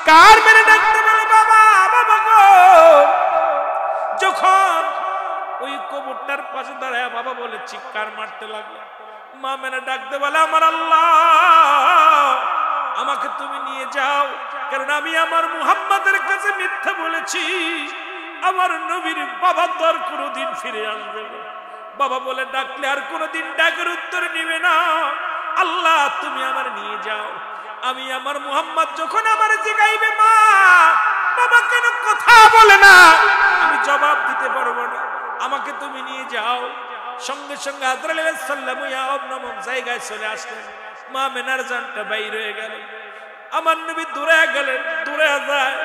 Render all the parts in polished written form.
চিৎকার মেরে ডাকতে বলে বাবা বাবা গো। যখন ওই কবরটার পাশে দাঁড়ায় বাবা বলে চিৎকার মারতে লাগলো, মা মেরে ডাকতে বলে আমার আল্লাহ আমাকে তুমি নিয়ে যাও, কারণ আমি আমার মুহাম্মাদের কাছে মিথ্যা বলেছি, আমার নবীর বাবা তো আর কোনোদিন ফিরে আসবে না। বাবা বলে ডাকলে আর কোনোদিন ডাকের উত্তর নিবে না, আল্লাহ তুমি আমার নিয়ে যাও। আমি আমার মুহাম্মদ যখন আমার জিগাইবে মা বাবা কেন কথা বলে না, আমি জবাব দিতে পারবো না, আমাকে তুমি নিয়ে যাও। সঙ্গে সঙ্গে আজরাইল আলাইহিস সালাম ইয়াব নামক জায়গায় চলে আসলেন। মা মেনার জানটা বাইর হয়ে গেল, আমার নবী দূরে গেলেন। দূরে যায়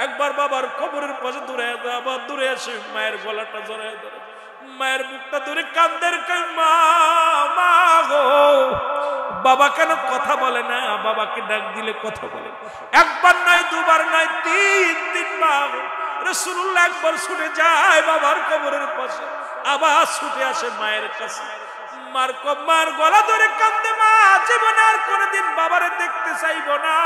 একবার বাবার কবরের পাশে দূরে যায়, আবার দূরে আসে মায়ের গলাটা জড়ায় ধরে, মায়ের মুখটা ধরে কান্দের, মা মা গো বাবা কেন কথা বলে না, বাবাকে ডাক দিলে কথা বলে। একবার নয় দুবার নয় তিনবার রাসূলুল্লাহ একবার ছুটে যায় বাবার কবরের পাশে, আবার ছুটে আসে মায়ের কাছে। মার গলা ধরে কান্দে, মা জীবনে আর কোনদিন বাবারে দেখতে চাইব না,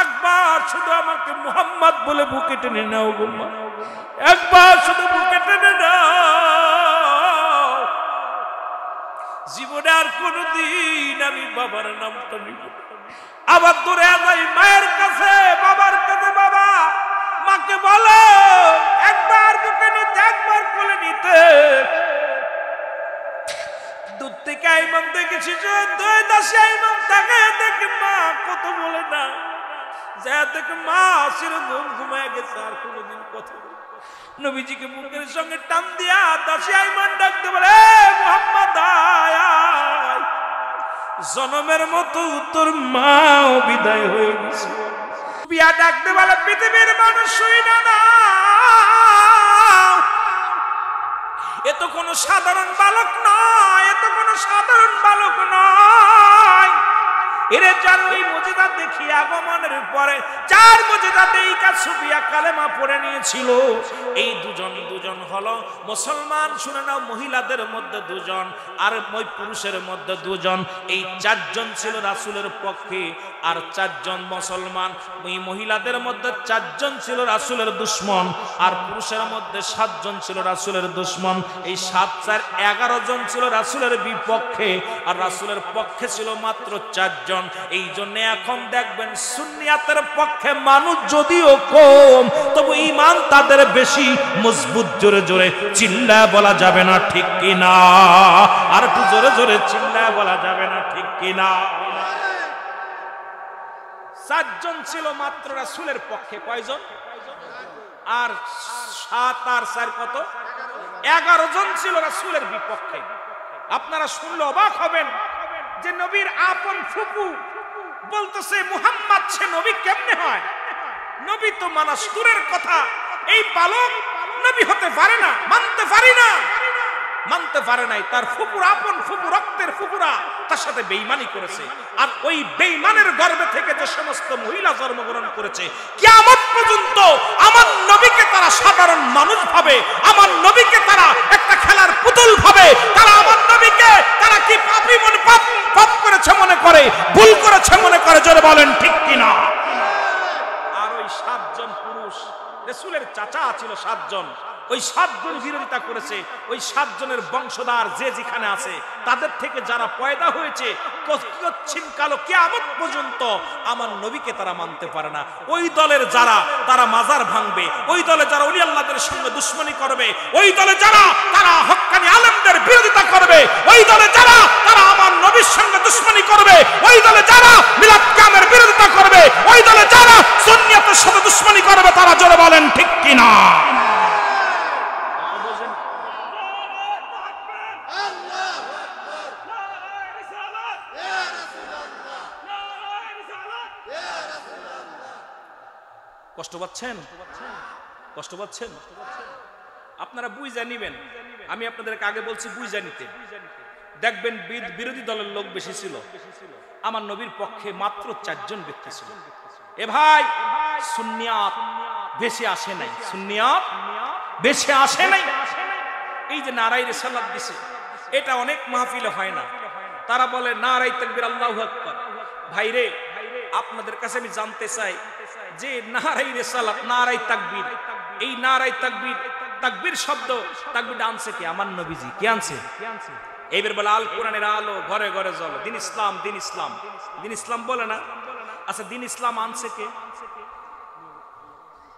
একবার শুধু আমাকে মুহাম্মদ বলে বুকে টেনে নাও গো মা, একবার শুধু বুকে টেনে নাও, জীবনে আর কোনদিন আমি বাবার নামটা নিব। আবার দূরে যাই মায়ের কাছে, বাবার কাছে, বাবা মাকে বলো একবার বুকে নিতে, একবার কোলে নিতে। দূর থেকে আইমান দেখেছি দুই দাসে আইমান তাকে দেখে মা কত বলে না, যা দেখে মা সেরকম ঘুমায় গেছে, আর কোনোদিন কথা বলে। নবীজিকে মুখের সঙ্গে টান দিয়া দাসী আইমান ডাকতে বলে মুহাম্মদ আয়, জনমের মতো তোর মাও বিদায় হয়ে গেছে। বিয়া ডাকতে বলে পৃথিবীর মানুষ শুইনা না, এ তো কোনো সাধারণ বালক নয়, এ তো কোনো সাধারণ বালক নয়, এরে যার ওই মুজিজা দেখিয়ে আগমনের পরে যার মুজিজা দেইকা সুফিয়া কালেমা পড়ে নিয়েছিল, এই দুজন হলো মুসলমান। শুনে নাও, মহিলাদের মধ্যে দুজন আর ওই পুরুষের মধ্যে দুজন, এই চারজন ছিল রাসূলের পক্ষে আর চারজন মুসলমান। ওই মহিলাদের মধ্যে চারজন ছিল রাসূলের দুশমন আর পুরুষের মধ্যে 7 জন ছিল রাসূলের দুশমন। এই 7 4 11 জন ছিল রাসূলের বিপক্ষে আর রাসূলের পক্ষে ছিল মাত্র 4 জন। এই জন্য এখন দেখবেন সুন্নিয়াতের পক্ষে মানুষ যদিও কম, তবু ঈমান তাদের বেশি মজবুত। জোরে জোরে চিল্লায় বলা যাবে না ঠিক কিনা, আর একটু জোরে জোরে চিল্লায় বলা যাবে না ঠিক কিনা। 4 জন ছিল মাত্র রাসূলের পক্ষে, কয়জন? আর 7 আর 4 কত? 11 জন ছিল রাসূলের বিপক্ষে। আপনারা শুনলে অবাক হবেন যে নবীর আপন ফুফু বলতেছে মুহাম্মদ সে নবী কেমনে হয়? নবী তো মানাস দূরের কথা, এই বালক নবী হতে পারে না, মানতে পারি না, মানতে পারে নাই। তার ফুপুর আপন ফুপু, রক্তের ফুপুরা তার সাথে বেঈমানি করেছে, আর ওই বেঈমানের গর্ভে থেকে যে সমস্ত মহিলা জন্মগ্রহণ করেছে, কিয়ামত পর্যন্ত আমার নবীকে তারা সাধারণ মানুষ ভাবে, আমার নবীকে তারা একটা খেলার পুতুল ভাবে, তারা আমার নবীকে তারা কি পাপী মনে পাপ করেছে মনে করে, ভুল করেছে মনে করে। জোরে বলেন ঠিক কিনা। আর ওই 7 জন পুরুষ, রাসূলের চাচা ছিল 7 জন, ওই 7 জন বিরোধিতা করেছে। ওই 7 জনের বংশধর যে যেখানে আছে তাদের থেকে যারা পয়দা হয়েছে, কচ্ছিন কালো কিয়ামত পর্যন্ত আমার নবীকে তারা মানতে পারে না। ওই দলের যারা তারা মাজার ভাঙবে, ওই দলে যারা ওলি আল্লাহদের সঙ্গে দুশমনি করবে, ওই দলে যারা তারা হক্কানি আলেমদের বিরোধিতা করবে, ওই দলে যারা তারা আমার নবীর সঙ্গে দুশমনি করবে, ওই দলে যারা মিলাদ কিয়ামের বিরোধিতা করবে, ওই দলে যারা সুন্নিয়তের সাথে দুশমনি করবে, তারা জোরে বলেন ঠিক কিনা। কষ্ট পাচ্ছেন? কষ্ট পাচ্ছেন? আপনারা বুঝা নিবেন, আমি আপনাদেরকে আগে বলছি বুঝা নিতে। দেখবেন বিরোধী দলের লোক বেশি ছিল, আমার নবীর পক্ষে মাত্র 4 জন ব্যক্তি ছিল। এ ভাই, সুন্নিয়াত বেশি আসে নাই, সুন্নিয়াত বেশি আসে নাই। এই যে নারায়ে রিসালাত দিছে, এটা অনেক মাহফিলে হয় না। তারা বলে নারায়ে তাকবীর আল্লাহু আকবার। ভাইরে, আপনাদের কাছে আমি জানতে চাই যে নারাই রিসালাত, নারাই তাকবীর, এই নারাই তাকবীর, তাকবীর শব্দ, তাকবীর আনছে কে? আমার নবীজি। কি আনছে? এইবার বলে আল কোরআনের আলো ঘরে ঘরে জ্বলে, দিন ইসলাম, দিন ইসলাম, দিন ইসলাম বলে না? আচ্ছা, দিন ইসলাম আনছে কে?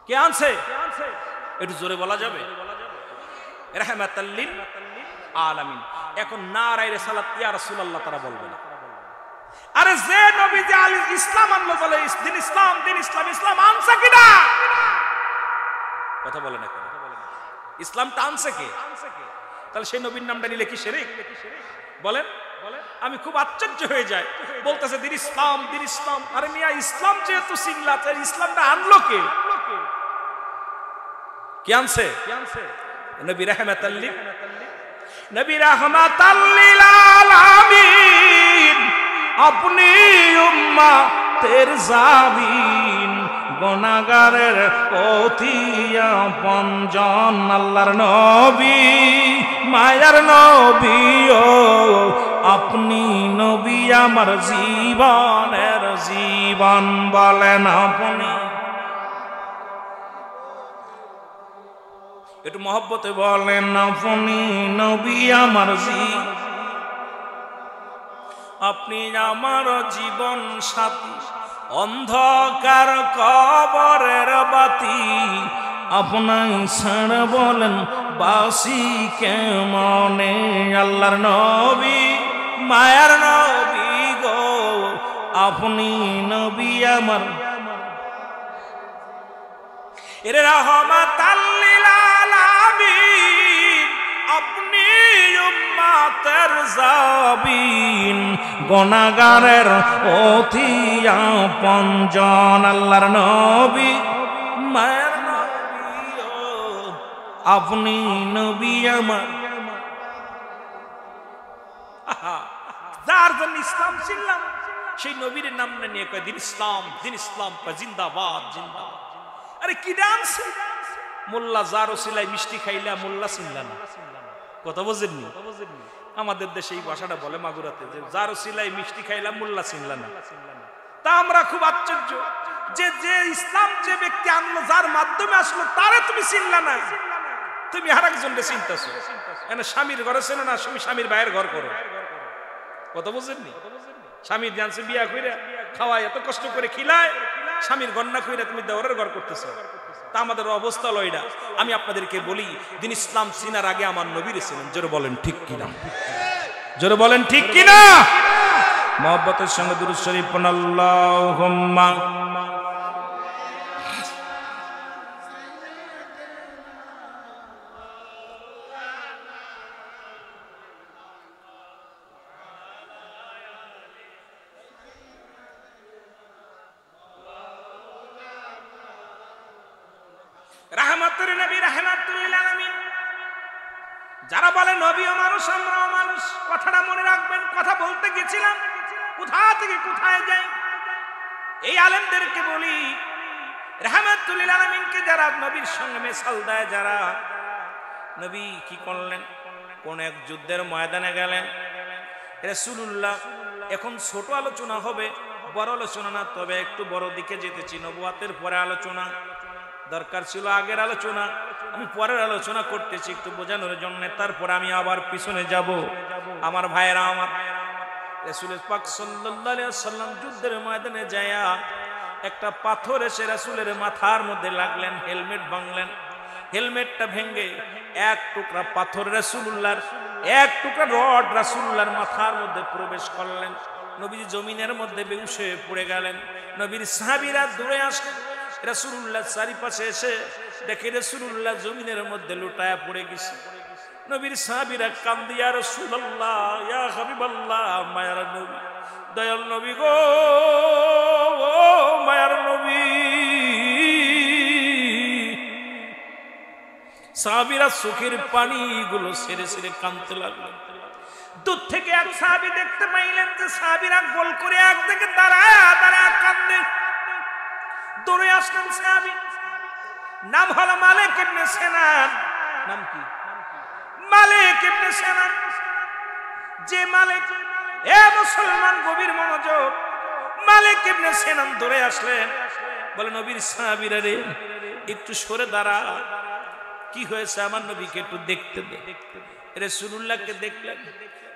কে আনছে? একটু জোরে বলা যাবে? রাহমাতাল লিল আলামিন। এখন নারায়ে রিসালাত ইয়া রাসূলুল্লাহ তারা বলবে না। আরে যে নবী যে আল ইসলাম আনলো, বলে দিন ইসলাম, দিন ইসলাম, ইসলাম আনছে কিনা? কথা বলে না কেন? ইসলামটা আনছে কে? তাহলে সেই নবীর নামটা নিলে কি শিরক? বলেন। আমি খুব আশ্চর্য হয়ে যাই, বলতেছে দিন ইসলাম, দিন ইসলাম। আরে মিয়া, ইসলাম যেহেতু চিনলা, তাহলে ইসলামটা আনলো কে? কে আনছে? নবী রাহমাতাল লিল, নবী রাহমাতাল লিল আলামিন, আপনি উম্মতের জামিন, গুনাহগারের অতি আপনজন, আল্লাহর নবী, মায়ার নবী, ও আপনি নবী আমার জীবনের জীবন, বলেন আপনি। একটু মহব্বতে বলেন, আপনি নবী আমার জীবন, আপনি আমার জীবন সাথী, অন্ধকার কবরের বাতি, আপনাই ছাড়া বলেন বাসি কেমনে, আল্লাহর নবী, মায়ার নবী গো, আপনি নবী আমার। এর রাহমাতাল লিল আলামিন, আপনি উম্মতের জামিন, গুনাহগারের অতি আপনজন, আল্লাহর নবী, মায়ের নবী, ও আপনি নবী আমার। যার জন্য ইসলাম চিনলাম, সেই নবীর নাম নিয়ে কয় দিন ইসলাম, দিন ইসলাম, জিন্দাবাদ, জিন্দাবাদ। আরে কি ডান্স! মোল্লা যার ওসিলাই মিষ্টি খাইলা, মোল্লা চিনলা না। কথা বুঝেননি? আমাদের দেশে এই ভাষাটা বলে মাগুরাতে, যে যার ওসিলাই মিষ্টি খাইলা, মোল্লা চিনলা না। তা আমরা খুব আশ্চর্য যে যে ইসলাম যে ব্যক্তি আনলো, যার মাধ্যমে আসলো, তারে তুমি চিনলা না, তুমি আরেকজনকে চিনতেছো। এনে স্বামীর ঘরে ছিল না, তুমি স্বামীর ভাইয়ের ঘর করো। কথা বুঝেননি? স্বামীর জানছে বিয়া কইরা খাওয়ায়, এত কষ্ট করে খিলায়, স্বামীর গন্না কইরা তুমি দেওরের ঘর করতেছো। তা আমাদের অবস্থা হলো এটা। আমি আপনাদেরকে বলি, দিন ইসলাম চিনার আগে আমার নবীর ছিলেন। জোরে বলেন ঠিক কিনা? জোরে বলেন ঠিক কিনা? মহব্বতের সঙ্গে দুরূদ শরীফ পড়ুন, আল্লাহুম্মা রাহমাতুল নবী, রাহমাতুল লিল আলামিন। যারা বলে নবীও মানুষ, আমরাও মানুষ, কথাটা মনে রাখবেন। কথা বলতে গেছিলাম, কোথা থেকে কোথায় যাই। এই আলেমদেরকে বলি, রাহমাতুল লিল আলামিনকে যারা নবীর সঙ্গে মেশাল দেয়, যারা নবী কি করলেন, কোন এক যুদ্ধের ময়দানে গেলেন, রাসূলুল্লাহ। এখন ছোট আলোচনা হবে, বড় আলোচনা না, তবে একটু বড় দিকে যেতেছি। নবুয়াতের পরে আলোচনা দরকার ছিল, আগের আলোচনা আমি পরের আলোচনা করতেছি একটু বোঝানোর জন্য। তারপর আমি আবার পিছনে যাব। আমার ভাইয়েরা, আমার রাসূল পাক সাল্লাল্লাহু আলাইহি ওয়াসাল্লাম যুদ্ধের ময়দানে যায়া একটা পাথর এসে রাসূলের মাথার মধ্যে লাগলেন, হেলমেট ভাঙলেন। হেলমেটটা ভেঙে এক টুকরা পাথর রাসূলুল্লাহর, এক টুকরা রড রাসূলুল্লাহর মাথার মধ্যে প্রবেশ করলেন। নবী জমিনের মধ্যে বেহুশ হয়ে পড়ে গেলেন। নবীর সাহাবীরা দৌড়ে আসলেন। রাসূলুল্লাহ চারিপাশে এসে দেখে রাসূলুল্লাহ জমিনের মধ্যে লুটায়া পড়ে গেছে। নবীর সাহাবীরা কান্দে, ইয়া রাসূলুল্লাহ, ইয়া হাবিবাল্লাহ, মায়ার নবী, দয়াল নবী গো, ও মায়ার নবী। সাহাবীরা চোখের পানিগুলো ছেড়ে ছেড়ে কাঁদতে লাগলেন। দূর থেকে এক সাহাবী দেখতে পাইলেন যে সাহাবীরা গোল করে একদিকে দাঁড়ায় দাঁড়ায় কান্দে। দৌড়ে আসলেন সাহাবী, নাম হলো মালিক ইবনে সিনান। নাম কি? মালিক ইবনে সিনান। যে মালিক, এ মুসলমান গভীর মনোযোগ, মালিক ইবনে সিনান দৌড়ে আসলেন, বলে নবীর সাহাবীরা রে একটু সরে দাঁড়া, কি হয়েছে আমার নবীকে একটু দেখতে দে। রাসূলুল্লাহকে দেখলেন,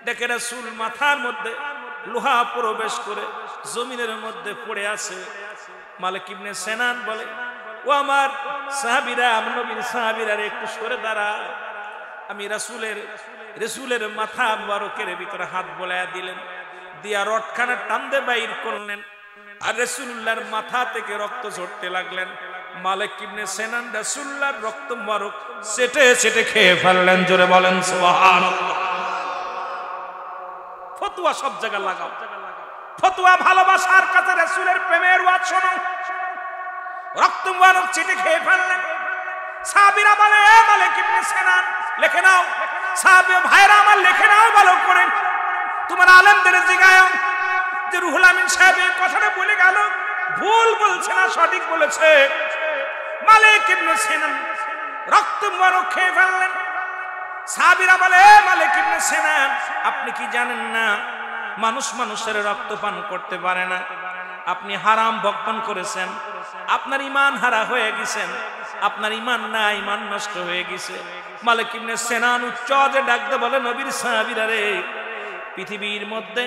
দেখে রাসূল মাথার মধ্যে লোহা প্রবেশ করে জমিনের মধ্যে পড়ে আছে। মালিক ইবনে সিনান বলে, ও আমার সাহাবীরা, আমার নবীর সাহাবীরা রে একটু সরে দাঁড়া। আমি রাসূলের মাথা মুবারকের ভিতরে হাত বোলায়া দিলেন, দিয়া রডখানা টানতে বাইর করলেন, আর রাসূলুল্লাহর মাথা থেকে রক্ত ঝরতে লাগলেন। মালিক ইবনে সিনান রাসূলুল্লাহর রক্ত মুবারক চেটে চেটে খেয়ে ফেললেন। জোরে বলেন সুবহানাল্লাহ। ফতোয়া সব জায়গায় লাগাও, ফতোয়া ভালোবাসার কাছে রাসূলের প্রেমের ওয়াজ শোনো। রক্ত মুবারক চেটে খেয়ে ফেললেন। সাহাবীরা বলে, এ মালিক ইবনে সিনান লিখে নাও। সাহাবী ভাইরা আমার লিখে নাও ভালো করে। তোমার আলেমদের জিগায়ও যে রুহুল আমিন সাহেব এই কথাটা বলে গেল, ভুল বলছে না সঠিক বলেছে। মালিক ইবনে সিনান রক্ত মুবারক খেয়ে ফেললেন। সাহাবীরা বলে, এ মালিক ইবনে সিনান আপনি কি জানেন না মানুষ মানুষের রক্ত পান করতে পারে না? আপনি হারাম ভক্ষণ করেছেন, আপনার ঈমান হারা হয়ে গেছেন, আপনার ঈমান না, ঈমান নষ্ট হয়ে গেছে। মালিক ইবনে সিনান উচ্চ আওয়াজে ডাকতে বলে, নবীর সাহাবীরা রে, পৃথিবীর মধ্যে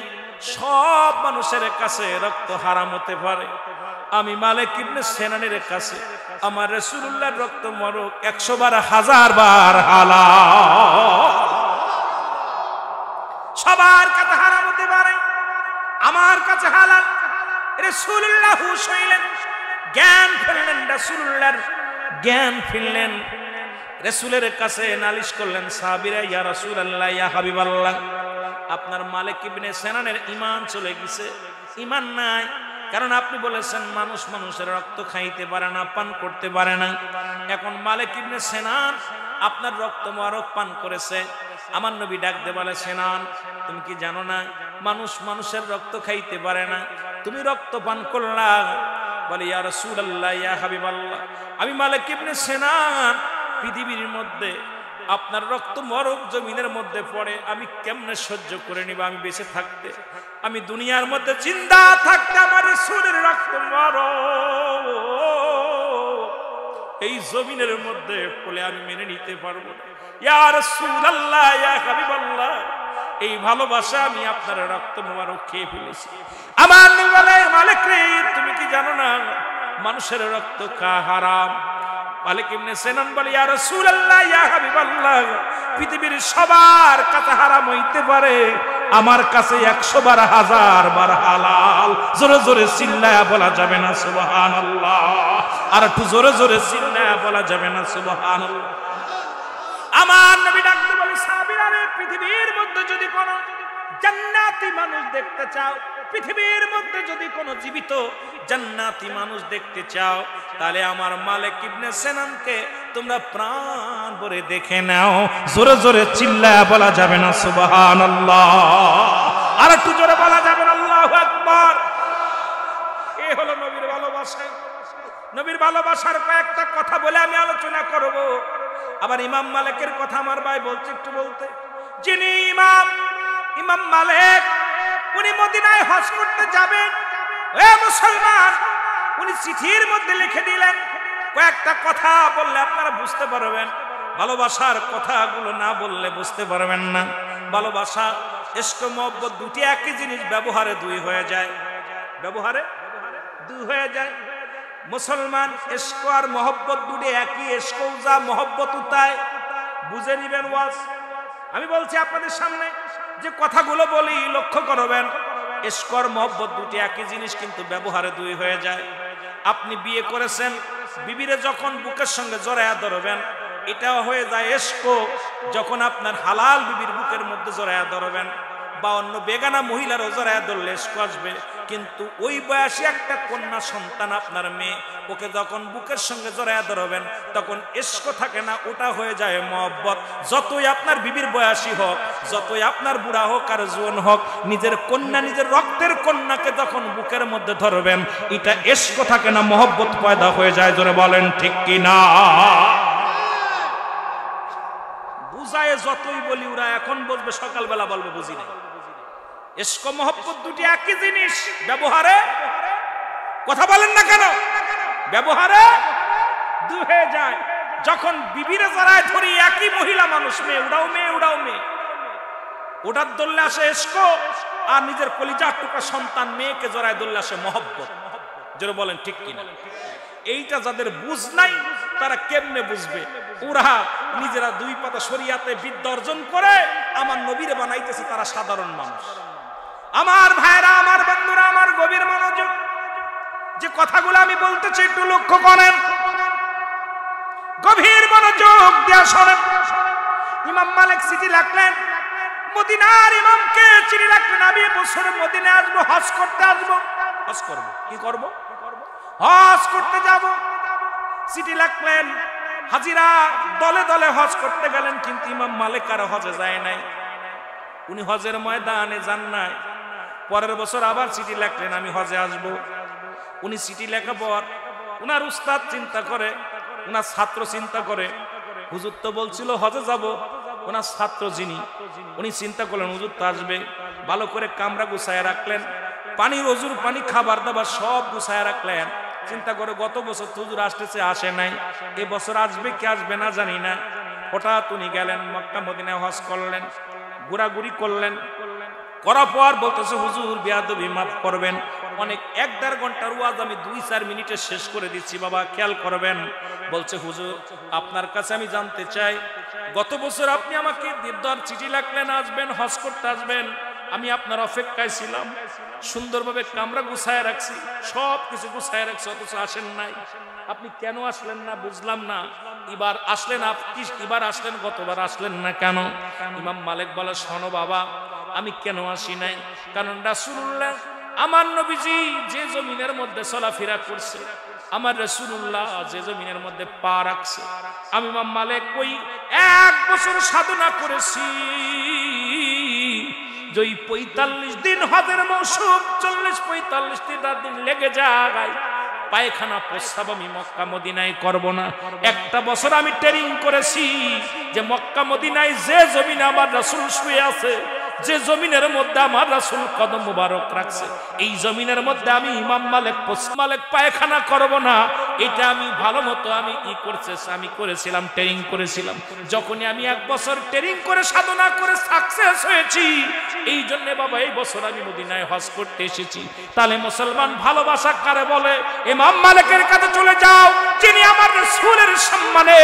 সব মানুষের কাছে রক্ত হারাম হতে পারে, আমি মালিক ইবনে সিনানের কাছে আমার রাসূলুল্লাহর রক্ত মুবারক 100 বার 1000 বার হালাল। সবার কাছে হারাম হতে পারে, আমার কাছে হালাল। রাসূলুল্লাহ হুঁশ হইলেন, জ্ঞান ফিরলেন, রাসূলুল্লাহর জ্ঞান ফিরলেন। রাসূলের কাছে নালিশ করলেন সাহাবীরা, ইয়া রাসূলুল্লাহ, ইয়া হাবিবাল্লাহ, আপনার মালিক ইবনে সিনানের ঈমান চলে গেছে, ঈমান নাই। কারণ আপনি বলেছেন মানুষ মানুষের রক্ত খাইতে পারে না, পান করতে পারে না। এখন মালিক ইবনে সিনান আপনার রক্ত মুবারক পান করেছে। আমার নবী ডাক দিয়ে বলে, সিনান তুমি কি জানো না মানুষ মানুষের রক্ত খাইতে পারে না, তুমি রক্ত পান করলা? বলে, ইয়া রাসূলুল্লাহ, ইয়া হাবিবাল্লাহ, আমি মালিক ইবনে সিনান পৃথিবীর মধ্যে আপনার রক্ত মুবারক জমিনের মধ্যে পড়ে আমি কেমনে সহ্য করে নিব? আমি বেঁচে থাকতে, আমি দুনিয়ার মধ্যে জিন্দা থাকতে আমার রাসূলের রক্ত মুবারক এই জমিনের মধ্যে পড়ে আমি মেনে নিতে পারবো না। ইয়া রাসূলুল্লাহ, ইয়া হাবিবাল্লাহ, এই ভালোবাসা আমি আপনার রক্ত মুবারক খেয়ে ফেলেছি। আমার নবী বলে, মালিক রে তুমি কি জানো না মানুষের রক্ত খাওয়া হারাম? মালিক ইবনে সিনান বলে, ইয়া রাসূলুল্লাহ, ইয়া হাবিবাল্লাহ, পৃথিবীর সবার কাছে হারাম হইতে পারে, আমার কাছে 100 বার 1000 বার হালাল। জোরে জোরে চিল্লায়া বলা যাবে না সুবহানাল্লাহ? আর একটু জোরে জোরে চিল্লায়া বলা যাবে না সুবহানাল্লাহ? আমার নবী ডাকতে বলে, সাহাবীরা রে, পৃথিবীর মধ্যে যদি কোনো জান্নাতি মানুষ দেখতে চাও, পৃথিবীর মধ্যে যদি কোনো জীবিত জান্নাতি মানুষ দেখতে চাও, তাহলে আমার মালিক ইবনে সিনানকে তোমরা প্রাণ ভরে দেখে নাও। জোরে জোরে চিল্লায়া বলা যাবে না সুবহানাল্লাহ? আর একটু জোরে বলা যাবে না আল্লাহু আকবার? এই হলো নবীর ভালোবাসা। নবীর ভালোবাসার কয়েকটা কথা বলে আমি আলোচনা করব। আবার ইমাম মালিকের কথা আমার ভাই বলছে একটু বলতে, যিনি ইমাম মালিক, উনি মদিনায় হজ করতে যাবেন। এ মুসলমান, উনি চিঠির মধ্যে লিখে দিলেন, কয়েকটা কথা বললে আপনারা বুঝতে পারবেন। ভালোবাসার কথাগুলো না বললে বুঝতে পারবেন না। ভালোবাসা, ইশক, মহব্বত দুটি একই জিনিস, ব্যবহারে দুই হয়ে যায়, ব্যবহারে দুই হয়ে যায়। মুসলমান, ইশক আর মহব্বত দুটি একই। ইশক যা, মহব্বত তাই, বুঝে নিবেন ওয়াজ। আমি বলছি আপনাদের সামনে যে কথাগুলো বলি লক্ষ্য করবেন, ইশক আর মহব্বত দুটি একই জিনিস, কিন্তু ব্যবহারে দুই হয়ে যায়। আপনি বিয়ে করেছেন, বিবিরে যখন বুকের সঙ্গে জড়ায়া ধরবেন, এটাও হয়ে যায় ইশক। যখন আপনার হালাল বিবির বুকের মধ্যে জড়ায়া ধরবেন, বা অন্য বেগানা মহিলারও জড়ায়া ধরলে ইশক আসবে। কিন্তু ওই বয়সী একটা কন্যা সন্তান আপনার মেয়ে, ওকে যখন বুকের সঙ্গে জড়ায়া ধরবেন, তখন ইশক থাকে না, ওটা হয়ে যায় মহব্বত। যতই আপনার বিবির বয়সী হোক, যতই আপনার বুড়া হোক আর জোয়ান হোক, নিজের কন্যা, নিজের রক্তের কন্যাকে যখন বুকের মধ্যে ধরবেন, এটা ইশক থাকে না, মহব্বত পয়দা হয়ে যায়। জোরে বলেন ঠিক কি না? বুঝায় যতই বলি, ওরা এখন বলবে, সকালবেলা বলবে বুঝি নাই। ইশক মহব্বত দুটি একই জিনিস, ব্যবহারে কথা বলেন না কেন, ব্যবহারে দুই হয়ে যায়। যখন বিবিরে জড়ায় ধরি একই মহিলা মানুষ, মেয়ে উড়াও মেয়ে উড়াও মেয়ে, ওটার দৌড়লে আসে ইশক, আর নিজের কলিজার টুকরা সন্তান মেয়েকে জড়ায় দৌড়লে আসে মহব্বত। যারা বলেন ঠিক কিনা? এইটা যাদের বুঝ নাই তারা কেমনে বুঝবে? ওরা নিজেরা দুই পাতা শরিয়াতে বিদ্যা অর্জন করে আমার নবীরে বানাইতেছে তারা সাধারণ মানুষ। আমার ভাইরা, আমার বন্ধুরা, আমার গভীর মনোযোগ, যে কথাগুলো আমি বলতেছি একটু লক্ষ্য করেন, গভীর মনোযোগ দিয়া শোনেন। ইমাম মালিক চিঠি লিখলেন, মদিনার ইমামকে চিঠি লিখলেন, আমি বছরে মদিনায় আসবো, হজ করতে আসবো। হজ করব, কি করব? হজ করতে যাব। চিঠি লিখলেন, হাজিরা দলে দলে হজ করতে গেলেন, কিন্তু ইমাম মালিক আর হজে যায় নাই, উনি হজের ময়দানে যান নাই। পরের বছর আবার চিঠি লিখলেন, আমি হজে আসব। উনি চিঠি লেখা পর উনার উস্তাদ চিন্তা করে, উনার ছাত্র চিন্তা করে, হুজুর তো বলছিল হজে যাব। ওনার ছাত্র যিনি, উনি চিন্তা করলেন হুজুর তো আসবে, ভালো করে কামরা গুছায় রাখলেন, পানি রজুর পানি খাবার দাবার সব গুছায় রাখলেন। চিন্তা করে গত বছর তো হুজুর আসতেছে, আসে নাই, এ বছর আসবে কি আসবে না জানি না। হঠাৎ উনি গেলেন মক্কা মদিনায়, হজ করলেন, ঘোরাঘুরি করলেন, করার পর বলতেছে হুজুর বেয়াদবি মাফ করবেন, অনেক 1-1.5 ঘন্টার ওয়াজ আমি 2-4 মিনিটে শেষ করে দিচ্ছি, বাবা খেয়াল করবেন। বলছে হুজুর আপনার কাছে আমি জানতে চাই, গত বছর আপনি আমাকে দিদার চিঠি লিখলেন আসবেন, হজ করতে আসবেন, আমি আপনার অপেক্ষায় ছিলাম, সুন্দরভাবে কামরা গুছায় রাখছি, সব কিছু গুছায় রাখছি, অথচ আসেন নাই, আপনি কেন আসলেন না বুঝলাম না। এবার আসলেন, আপনি এবার আসলেন, গতবার আসলেন না কেন? ইমাম মালিক বলে শোনো বাবা, আমি কেন আসি নাই, কারণ রাসূলুল্লাহ আমার নবীজি যে জমিনের মধ্যে চলাফেরা করছে, আমার রাসূলুল্লাহ যে জমিনের মধ্যে পা রাখছে, আমি ইমাম মালিক ওই 1 বছর সাধনা করেছি, যে 45 দিন হজের মৌসুম, 40-45 দিন লেগে যায়, পায়খানা প্রস্রাব আমি মক্কা মদিনায় করব না। একটা বছর আমি ট্রেনিং করেছি যে মক্কা মদিনায় যে জমিনে আমার রাসূল শুয়ে আছে, যে জমিনের মধ্যে আমার রাসূল কদম মুবারক রাখছে, এই জমিনের মধ্যে আমি ইমাম মালিক পায়খানা করব না। এটা আমি ভালো মতো আমি আমি করেছিলাম, ট্রেনিং করেছিলাম। যখনই আমি 1 বছর ট্রেনিং করে সাধনা করে সাকসেস হয়েছি, এই জন্য বাবা এই বছর আমি মদিনায় হজ করতে এসেছি। তাহলে মুসলমান ভালোবাসা কারে বলে? ইমাম মালিকের কাছে চলে যাও, যিনি আমার রাসূলের সম্মানে,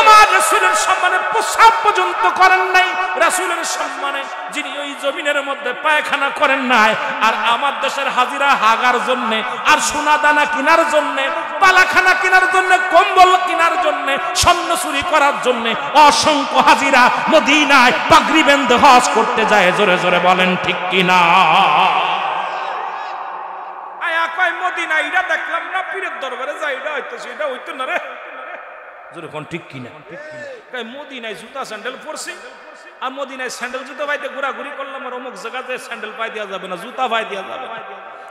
আমার রাসূলের সম্মানে প্রস্রাব পর্যন্ত করেন নাই, রাসূলের সম্মানে যিনি ওই জমিনের মধ্যে পায়খানা করেন নাই, আর আমার দেশের হাজিরা হাগার জন্য, আর সোনা দানা কেনার জন্য, পালাখানা কেনার জন্য, কম্বল কেনার জন্য, স্বর্ণ চুরি করার জন্য অসংখ্য হাজিরা মদিনায় পাগড়ি বেঁধে হজ করতে যায়। জোরে জোরে বলেন ঠিক কিনা? আয়া কয় মদিনা ইরা দেখলাম না, পীরের দরবারে যাই, এটা হইতেছে, এটা হইতো না রে। জোরে কোন ঠিক কিনা? কয় মদিনায় জুতা স্যান্ডেল পরছি, আর মদিনায় স্যান্ডেল জুতা পাইতে ঘোরাঘুরি করলাম, আর অমুক জায়গাতে স্যান্ডেল পাই দেওয়া যাবে না, জুতা পাই দেওয়া যাবে না।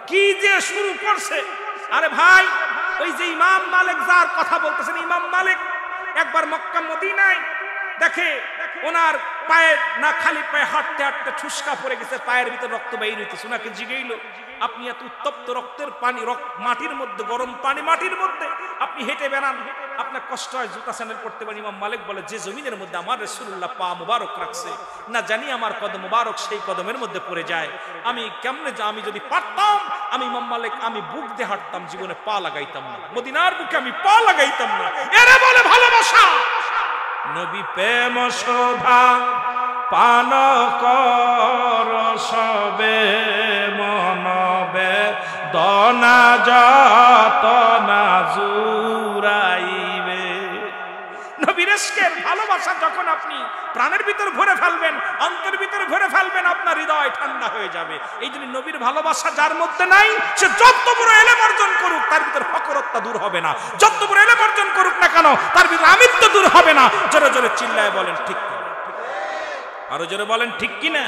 কি যে শুরু করছে! আরে ভাই, ওই যে ইমাম মালিক যার কথা বলতেছেন, ইমাম মালিক একবার মক্কা মদিনায় দেখে ওনার পায়ে না খালি পায়ে হাঁটতে হাঁটতে ঠুসকা পড়ে গেছে, পায়ের ভিতর রক্ত বাইর হইতেছে। ওনাকে জিগাইল, আপনি এত উত্তপ্ত রক্তের পানি, মাটির মধ্যে, গরম পানি মাটির মধ্যে আপনি হেঁটে বেড়ান, আপনার কষ্ট হয়, জুতা স্যান্ডেল পড়তে পারেন। ইমাম মালিক বলে, যে জমিনের মধ্যে আমার রাসূলুল্লাহ পা মুবারক রাখছে, না জানি আমার কদম মুবারক সেই কদমের মধ্যে পড়ে যায়, আমি কেমনে, আমি যদি পারতাম, আমি ইমাম মালিক আমি বুক দিয়ে হাঁটতাম, জীবনে পা লাগাইতাম না, মদিনার বুকে আমি পা লাগাইতাম না। এরা বলে ভালোবাসা। নবী প্রেম শোভা পান কর সবে, মনবে দনা যত না জুরাইবে। নবীর ইশকের ভালোবাসা যখন আপনি প্রাণের ভিতর ভরে ফেলবেন, অন্তরের ভিতর ভরে ফেলবেন, আপনার হৃদয় ঠান্ডা হয়ে যাবে। এই জন্য নবীর ভালোবাসা যার মধ্যে নাই, সে যত বড় এলেম অর্জন করুক তার ভিতর ফকরত্ব দূর হবে না, যত বড় এলেম অর্জন করুক না কেন তার ভিতর আমিত্ব দূর হবে না। জোরে জোরে চিল্লায় বলেন ঠিক কিনা? আরো জোরে বলেন ঠিক কিনা?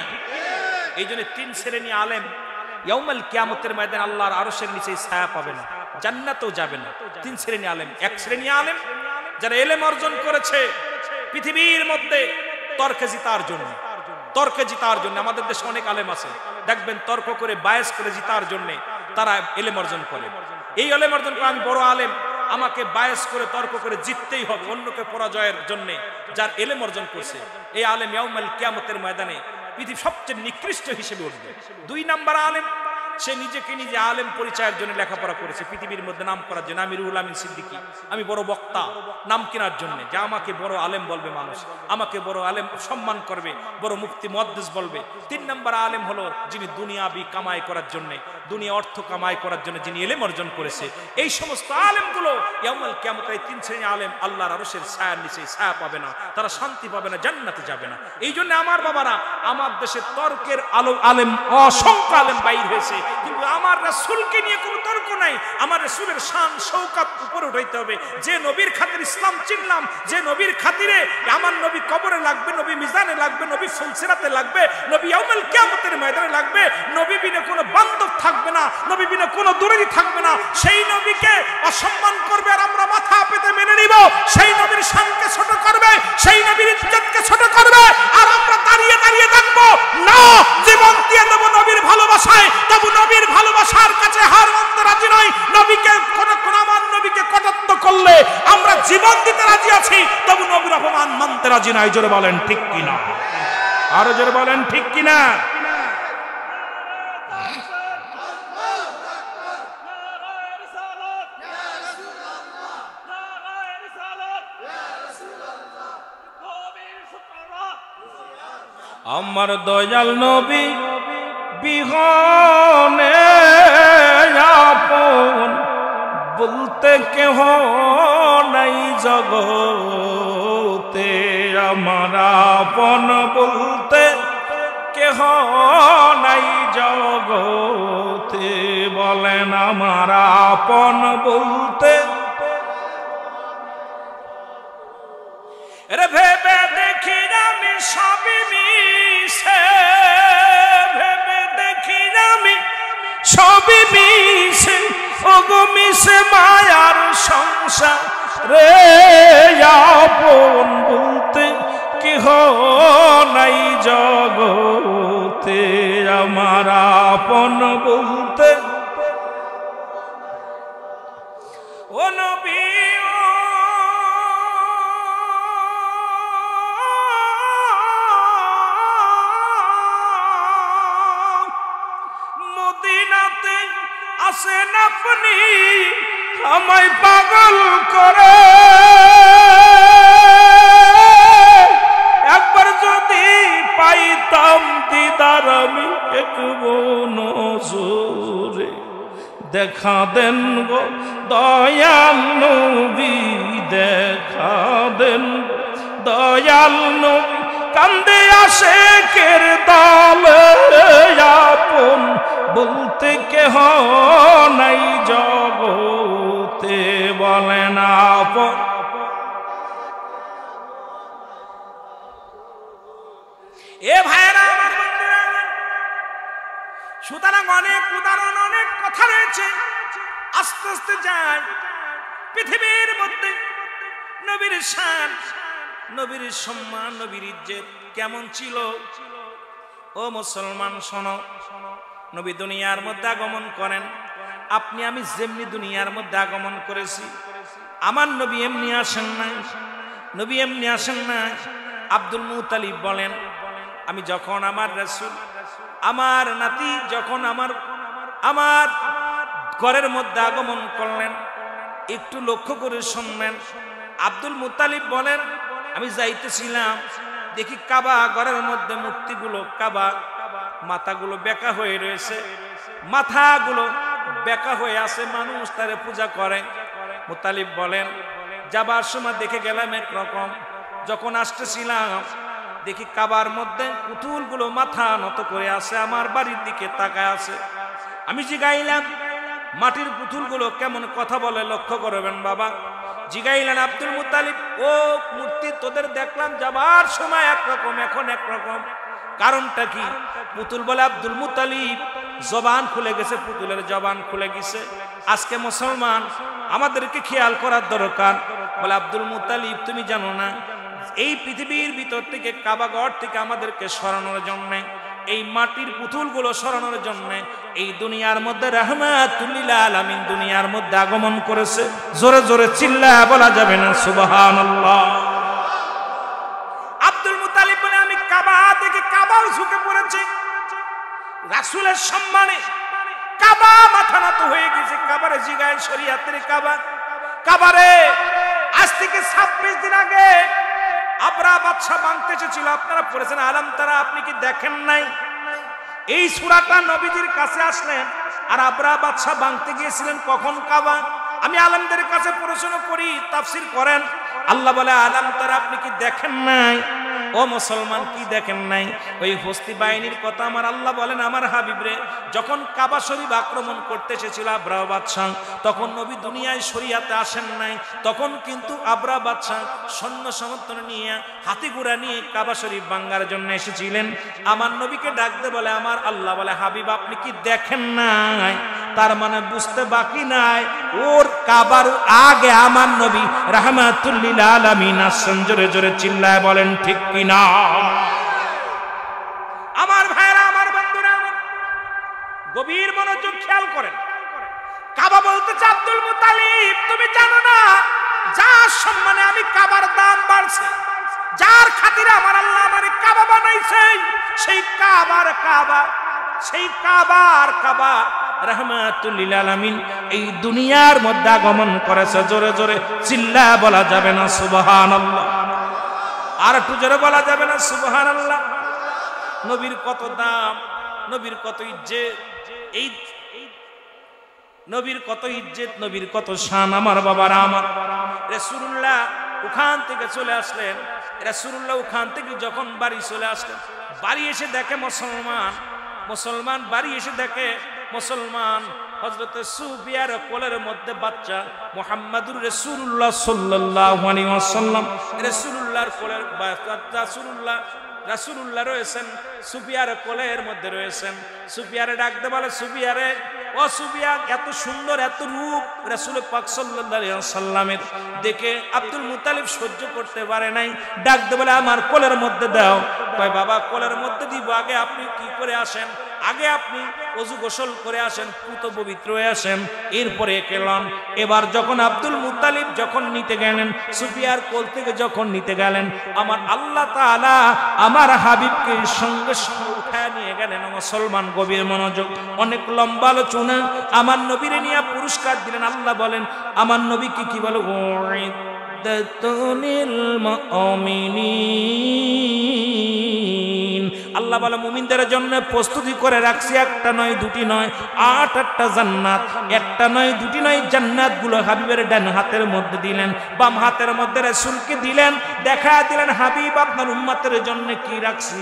এই জন্য 3 শ্রেণী আলেম ইয়াউমাল কিয়ামতের ময়দানে আল্লাহর আরশের নিচে ছায়া পাবে না, জান্নাতেও যাবে না। 3 শ্রেণী আলেম। 1 শ্রেণী আলেম যারা এলেম অর্জন করেছে পৃথিবীর মধ্যে তর্কে জিতার জন্য, তর্কে জিতার জন্য। আমাদের দেশে অনেক আলেম আছে, দেখবেন তর্ক করে বায়াস করে জিতার জন্য তারা ইলম অর্জন করে। এই ইলম অর্জন করে আমি বড় আলেম, আমাকে বায়াস করে তর্ক করে জিততেই হবে অন্যকে পরাজয়ের জন্য। যার ইলম অর্জন করছে এই আলেম ইয়াউমাল কিয়ামতের ময়দানে পৃথিবীর সবচেয়ে নিকৃষ্ট হিসেবে উঠবে। 2 নাম্বার আলেম, সে নিজেকে নিজে আলেম পরিচয়ের জন্য লেখাপড়া করেছে, পৃথিবীর মধ্যে নাম করার জন্য। আমি রুহুল আমিন সিদ্দিকী, আমি বড় বক্তা, নাম কেনার জন্য, যে আমাকে বড় আলেম বলবে মানুষ, আমাকে বড় আলেম সম্মান করবে, বড় মুফতি মুহাদ্দিস বলবে। 3 নাম্বার আলেম হলো যিনি দুনিয়াবি কামাই করার জন্য, দুনিয়া অর্থ কামাই করার জন্য যিনি ইলম অর্জন করেছে। এই সমস্ত আলেমগুলো ইয়াউমুল কিয়ামতে 3 শ্রেণীর আলেম আল্লাহর আরশের ছায়ার নিচে ছায়া পাবে না, তারা শান্তি পাবে না, জান্নাতে যাবে না। এই জন্য আমার বাবারা, আমার দেশে তর্কের আলেম অসংখ্য আলেম বাইর হয়েছে, কিন্তু আমার রাসূলকে নিয়ে কোনো তর্ক নাই। আমার রাসূলের শান শৌকত উপরে উঠাইতে হবে। যে নবীর খাতিরে ইসলাম চিনলাম, যে নবীর খাতিরে আমার নবী কবরে লাগবে, নবী মিজানে লাগবে, নবী ফুলসিরাতে লাগবে, নবী ইয়াউমুল কিয়ামতের ময়দানে লাগবে, নবী বিনা কোনো বান্ধব থাকবে না, নবী বিনা কোনো দূরেই থাকবে না, সেই নবীকে অসম্মান করবে আর আমরা মাথা পেতে মেনে নিব। সেই নবীর শানকে ছোট করবে, সেই নবীর ইজ্জতকে ছোট করবে, আর আমরা দাঁড়িয়ে দাঁড়িয়ে থাকবো না। জীবন দিয়ে দেব নবীর ভালোবাসায়, তবু নবীর ভালোবাসার কাছে হার মানতে রাজি নই। নবীকে কোন আমার নবীকে কটাক্ষ করলে আমরা জীবন দিতে রাজি আছি, তবু নবীর অপমান মানতে রাজি নাই। জোরে বলেন ঠিক কিনা, আরো জোরে বলেন ঠিক কিনা। আমার দয়াল নবী বিহনে আপন বলতে কেহ নাই জগতে, আমার আপন বলতে কেহ নাই জগতে। বলেন আমার আপন বলতে, রে ভেবে দেখি আমি সবই মিশে, ভেবে দেখি আমি সবই মিশে, ওগো মিশে মায়ার সংসার রে। আপন বলতে কেহ নাই জগতে, আমার আপন বলতে ও নবী মদিনাতে আসেন আপনি, আমায় পাগল করে। একবার যদি পাইতাম দিদার আমি একব নজরে, দেখা দেন গো দয়াল নবী, দেখা দেন দয়াল নবী। কান্দে আশেকের দল, আপন বলতে কেহ নাই জগতে। বলেন আপন, এ ভাইরা আমার বন্ধুরা, সুতরাং অনেক উদাহরণ, অনেক কথা রয়েছে। আস্তে আস্তে যায় পৃথিবীর মধ্যে নবীর শান, নবীর সম্মান, নবীর ইজ্জত কেমন ছিল। ও মুসলমান শোনো, নবী দুনিয়ার মধ্যে আগমন করেন। আপনি আমি যেমনি দুনিয়ার মধ্যে আগমন করেছি, আমার নবী এমনি আসেন নাই, নবী এমনি আসেন নাই। আব্দুল মুতালিব বলেন, আমি যখন আমার রাসূল, আমার নাতি যখন আমার ঘরের মধ্যে আগমন করলেন, একটু লক্ষ্য করে শুনবেন। আব্দুল মুতালিব বলেন, আমি যাইতেছিলাম, দেখি কাবা ঘরের মধ্যে মূর্তিগুলো, কাবা মাথাগুলো বেঁকা হয়ে রয়েছে, মাথাগুলো বেঁকা হয়ে আছে, মানুষ তারে পূজা করে। মুতালিব বলেন, যাবার সময় দেখে গেলাম একরকম, যখন আসতেছিলাম দেখি কাবার মধ্যে পুতুলগুলো মাথা নত করে আছে, আমার বাড়ির দিকে তাকায় আছে। আমি জিগাইলাম, মাটির পুতুলগুলো কেমন কথা বলে লক্ষ্য করবেন বাবা। জিগাইলেন আব্দুল মুতালিব, ও মূর্তি তোদের দেখলাম যাবার সময় একরকম, এখন একরকম, কারণটা কি? পুতুল বলে, আব্দুল মুতালিব জবান খুলে গেছে, পুতুলের জবান খুলে গেছে। আজকে মুসলমান আমাদেরকে খেয়াল করার দরকার। বলে, আব্দুল মুতালিব তুমি জানো না এই পৃথিবীর ভিতর থেকে কাবাঘর থেকে আমাদেরকে সরানোর জন্য, এই মাটির পুতুলগুলো সরানোর জন্য এই দুনিয়ার মধ্যে রাহমাতুল লিল আলামিন দুনিয়ার মধ্যে আগমন করেছে। জোরে জোরে চিল্লায়া বলা যাবে না সুবহানাল্লাহ। আব্দুল মুতালিব বলে আমি কাবা থেকে কাবাও ঝুঁকে পড়েছে রাসূলের সম্মানে। কাবা মাথা নত হয়ে গেছে। কাবারে জিগায় শরীয়তের কাবা, কাবারে আজ থেকে 26 দিন আগে আবরা বাদশা ভাঙতে এসেছিল। আপনারা পড়েছেন আলাম তারা, আপনি কি দেখেন নাই? এই সূরাটা নবীজির কাছে আসলেন আর আবরা বাদশা ভাঙতে গিয়েছিলেন কখন? কাবা। আমি আলেমদের কাছে প্রশ্ন করি, তাফসীর করেন। আল্লাহ বলে আলাম তারা, আপনি কি দেখেন নাই? ও মুসলমান, কি দেখেন নাই? ওই হস্তি বাহিনীর কথা আমার আল্লাহ বলেন আমার হাবিবরে, যখন কাবা শরীফ আক্রমণ করতে এসেছিল আবরা বাদশা, তখন নবী দুনিয়ায় শরিয়াতে আসেন নাই। তখন কিন্তু আবরা বাদশা সৈন্য সমর্থন নিয়ে হাতি ঘোড়া নিয়ে কাবা শরীফ ভাঙার জন্য এসেছিলেন। আমার নবীকে ডাকতে বলে আমার আল্লাহ বলে হাবিব আপনি কি দেখেন নাই? তার মানে বুঝতে বাকি নাই, ওর কাবার আগে আমার নবী রাহমাতুল লিল আলামিন আসেন। জোরে জোরে চিল্লায় বলেন ঠিক কিনা? আমার ভাইরা, আমার বন্ধুরা, আমার গভীর মনোযোগ খেয়াল করেন। কাবা বলতেছে আব্দুল মুতালিব তুমি জানো না যার সম্মানে আমি কাবার দাম বাড়ছে, যার খাতিরে আমার আল্লাহ আমারে কাবা বানাইছে, সেই কাবার কাবা, সেই কাবার কাবা রাহমাতুল লিল আলামিন এই দুনিয়ার মধ্যে আগমন করেছে। জোরে জোরে চিল্লায়া বলা যাবে না সুবহানাল্লাহ? আর একটু জোরে বলা যাবে না সুবহানাল্লাহ? নবীর কত দাম, নবীর কত ইজ্জত, এই নবীর কত ইজ্জত, নবীর কত শান। আমার বাবারা, আমার রাসূলুল্লাহ ওখান থেকে চলে আসলেন। রাসূলুল্লাহ ওখান থেকে যখন বাড়ি চলে আসলেন, বাড়ি এসে দেখে মুসলমান বাড়ি এসে দেখে মুসলমান হযরত সুফিয়ার কোলের মধ্যে বাচ্চা মুহাম্মাদুর রাসূলুল্লাহ সাল্লাল্লাহু আলাইহি ওয়াসাল্লাম, রাসূলুল্লাহর কোলের বাচ্চা রাসূলুল্লাহ রয়েছেন, সুফিয়ার কোলের মধ্যে রয়েছেন। সুফিয়ারে ডাকতে বলে সুফিয়ারে, ও সুফিয়া, এত সুন্দর এত রূপ রাসূল পাক সাল্লাল্লাহু আলাইহি ওয়াসাল্লামের দেখে আব্দুল মুতালিব সহ্য করতে পারে নাই। ডাকতে বলে আমার কোলের মধ্যে দাও। কয় বাবা কোলের মধ্যে দিব, আগে আপনি কি করে আসেন, আগে আপনি ওযু গোসল করে আসেন, পুত পবিত্র হয়ে আসেন, এরপরে কেলন। এবার যখন আব্দুল মুতালিব যখন নিতে গেলেন, সুফিয়ার কোল থেকে যখন নিতে গেলেন, আমার আল্লাহ তাআলা আমার হাবিবকে সঙ্গে সঙ্গে উঠায় নিয়ে গেলেন। মুসলমান গভীর মনোযোগ, অনেক লম্বা আলোচনা। আমার নবীরে নিয়ে পুরস্কার দিলেন। আল্লাহ বলেন আমার নবীকে কি বলে, আল্লাহ বলে মুমিনদের জন্য প্রস্তুতি করে রাখছি, একটা নয় দুটি নয়, 8টা জান্নাত। একটা নয় দুটি নয়, জান্নাত গুলো হাবিবের ডান হাতের মধ্যে দিলেন, বাম হাতের মধ্যে রাসূলকে দিলেন, দেখা দিলেন হাবিব আপনার উম্মতের জন্য কি রাখছি,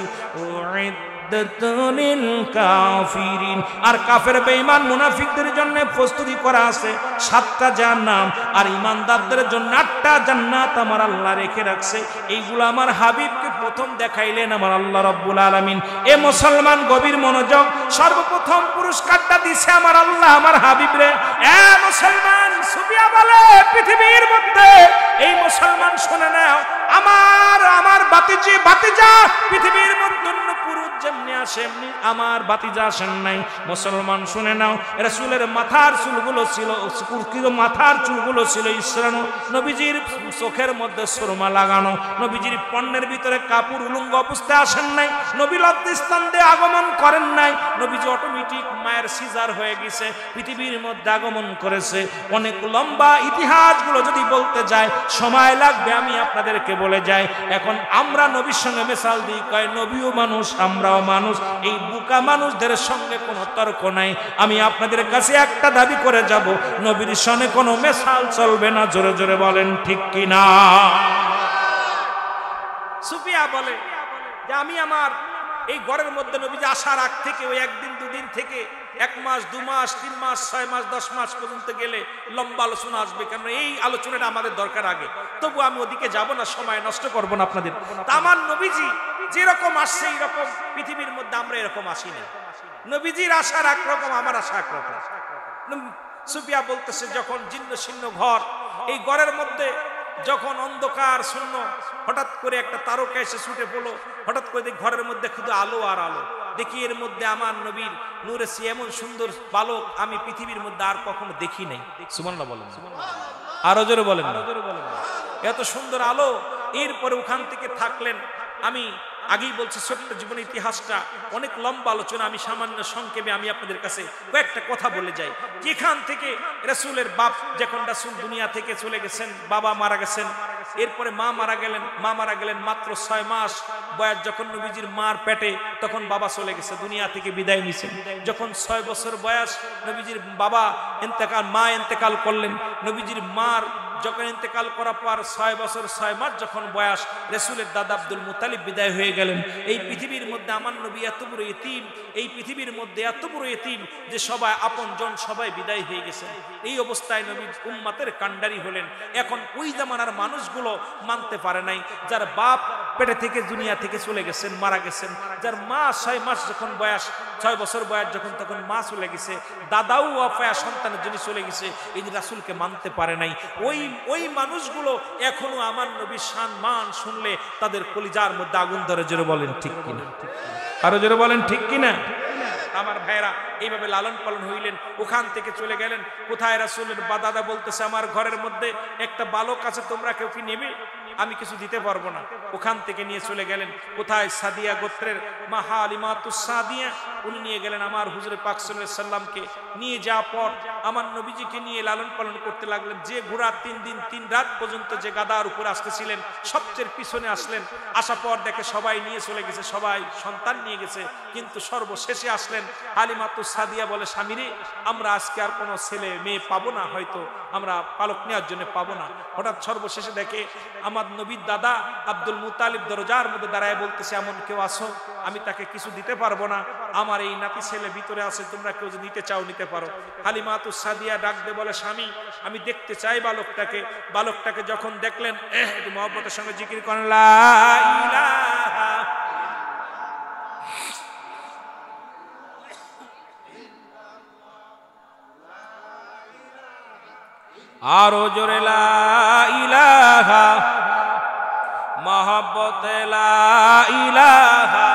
আর কাফের বেঈমান মুনাফিকদের জন্য প্রস্তুতি করা আছে 7টা জান্নাত, আর ঈমানদারদের জন্য 8টা জান্নাত আমার আল্লাহ রেখে রাখছে। এইগুলো আমার হাবিবকে প্রথম দেখাইলেন আমার আল্লাহ রাব্বুল আলামিন। এ মুসলমান গভীর মনোযোগ, সর্বপ্রথম পুরস্কারটা দিছে আমার আল্লাহ আমার হাবিবরে। এ মুসলমান, সুফিয়া বলে পৃথিবীর মধ্যে, এই মুসলমান শুনে নাও, আমার বাতিজা পৃথিবীর মধ্যে পুরুষ যেমনি আসে এমনি আমার বাতিজা আসেন নাই। মুসলমান শুনে নাও, রাসূলের মাথার চুলগুলো ছিল, মাথার চুলগুলো ছিল ইসরানো, নবীজির চোখের মধ্যে সুরমা লাগানো, নবীজির পণ্যের ভিতরে কাপড় উলঙ্গ অবস্থায় আসেন নাই, নবী লজ্জাস্থান দিয়ে আগমন করেন নাই, নবীজি অটোমেটিক মায়ের সিজার হয়ে গেছে, পৃথিবীর মধ্যে আগমন করেছে। অনেক লম্বা ইতিহাসগুলো যদি বলতে যায় সময় লাগবে, আমি আপনাদেরকে বলে যাই। এখন আমরা নবীর সঙ্গে মেসাল দিই, কয় নবীও মানুষ আমরাও মানুষ, এই বুকা মানুষদের সঙ্গে কোনো তর্ক নাই। আমি আপনাদের কাছে একটা দাবি করে যাব, নবীর সঙ্গে কোনো মেসাল চলবে না। জোরে জোরে বলেন ঠিক কিনা? সুফিয়া বলে যে আমি আমার এই ঘরের মধ্যে নবীজি আসার আগ থেকে ওই একদিন দুদিন থেকে 1 মাস 2 মাস 3 মাস 6 মাস 10 মাস পর্যন্ত গেলে লম্বা আলোচনা আসবে, কারণ এই আলোচনাটা আমাদের দরকার আগে। তবু আমি ওদিকে যাব না, সময় নষ্ট করব না আপনাদের। তা আমার নবীজি যেরকম আসছে এইরকম পৃথিবীর মধ্যে আমরা এরকম আসি না। নবীজির আসার একরকম, আমার আসা একরকম। সুফিয়া বলতেছে যখন জীর্ণ শীর্ণ ঘর, এই ঘরের মধ্যে যখন অন্ধকার শূন্য, হঠাৎ করে একটা তারকা এসে ছুটে পড়লো। হঠাৎ করে দেখি ঘরের মধ্যে শুধু আলো আর আলো। দেখি এর মধ্যে আমার নবীর নূরে সে এমন সুন্দর বালক আমি পৃথিবীর মধ্যে আর কখনো দেখি নাই। সুবহানাল্লাহ বলেন, আরো জোরে বলেন। এত সুন্দর আলো। এরপরে ওখান থেকে থাকলেন। আমি আগেই বলছি ছোট্ট জীবনের ইতিহাসটা অনেক লম্বা আলোচনা, আমি সামান্য সংক্ষেপে আমি আপনাদের কাছে কয়েকটা কথা বলে যাই। যেখান থেকে রাসূলের বাপ, যখন রাসূল দুনিয়া থেকে চলে গেছেন, বাবা মারা গেছেন, এরপরে মা মারা গেলেন মাত্র 6 মাস বয়স যখন নবীজির মার পেটে, তখন বাবা চলে গেছে, দুনিয়া থেকে বিদায় নিছেন। যখন 6 বছর বয়স নবীজির বাবা মা ইন্তেকাল করলেন। নবীজির মার যখন ইন্তেকাল করার পর 6 বছর 6 মাস যখন বয়স, রাসূলের দাদা আব্দুল মুত্তালিব বিদায় হয়ে গেলেন। এই পৃথিবীর মধ্যে আমার নবী এত বড় ইতিম, এই পৃথিবীর মধ্যে এত বড় ইতিম যে সবাই আপনজন সবাই বিদায় হয়ে গেছে। এই অবস্থায় নবী উম্মতের কান্ডারি হলেন। এখন ওই জামানার মানুষগুলো মানতে পারে নাই, যার বাপ পেটে থেকে দুনিয়া থেকে চলে গেছেন, মারা গেছেন, যার মা 6 মাস যখন বয়স, 6 বছর বয়স যখন, তখন মা চলে গেছে, দাদাও অফায়া সন্তানের জন্য চলে গেছে, এই যে রাসূলকে মানতে পারে নাই। ওই মানুষগুলো এখনো আমার নবীর সম্মান শুনলে তাদের কলিজার মধ্যে আগুন ধরে। জোরে বলেন ঠিক কিনা, আরো জোরে বলেন ঠিক কিনা। আমার ভাইরা এইভাবে লালন পালন হইলেন। ওখান থেকে চলে গেলেন কোথায়? রাসূলের দাদা বলতেছে, আমার ঘরের মধ্যে একটা বালক আছে, তোমরা কেউ কি নেবে? আমি কিছু দিতে পারবো না। ওখান থেকে নিয়ে চলে গেলেন কোথায়? সাদিয়া গোত্রের মা হালিমাতুস সাদিয়া, উনি নিয়ে গেলেন আমার হুজুর পাক সাল্লাল্লাহু আলাইহি সাল্লামকে। নিয়ে যাওয়ার পর আমার নবীজিকে নিয়ে লালন পালন করতে লাগলেন। যে ঘোড়া 3 দিন 3 রাত পর্যন্ত যে গাদার উপরে আসতেছিলেন, সবচেয়ে পিছনে আসলেন। আসার পর দেখে সবাই নিয়ে চলে গেছে, সবাই সন্তান নিয়ে গেছে, কিন্তু সর্বশেষে আসলেন হালিমাতুস সাদিয়া বলে, স্বামীরে আমরা আজকে আর কোনো ছেলে মেয়ে পাবো না, হয়তো আমরা পালক নেওয়ার জন্য পাবো না। হঠাৎ সর্বশেষে দেখে আমার নবীর দাদা আব্দুল মুত্তালিব দরজার মধ্যে দাঁড়ায় বলতেছে, এমন কেউ আসো, আমি তাকে কিছু দিতে পারবো না, আমার এই নাতি ছেলে ভিতরে আছে, তোমরা কেউ যদি নিতে চাও নিতে পারো। হালিমাতুস সাদিয়া ডাক দিয়ে বলে, স্বামী আমি দেখতে চাই বালকটাকে। বালকটাকে যখন দেখলেন, একটু মহব্বতের সঙ্গে জিকির করেন, লা ইলাহা আরো জোরে লা ইলাহা, মহব্বতে লা ইলাহা।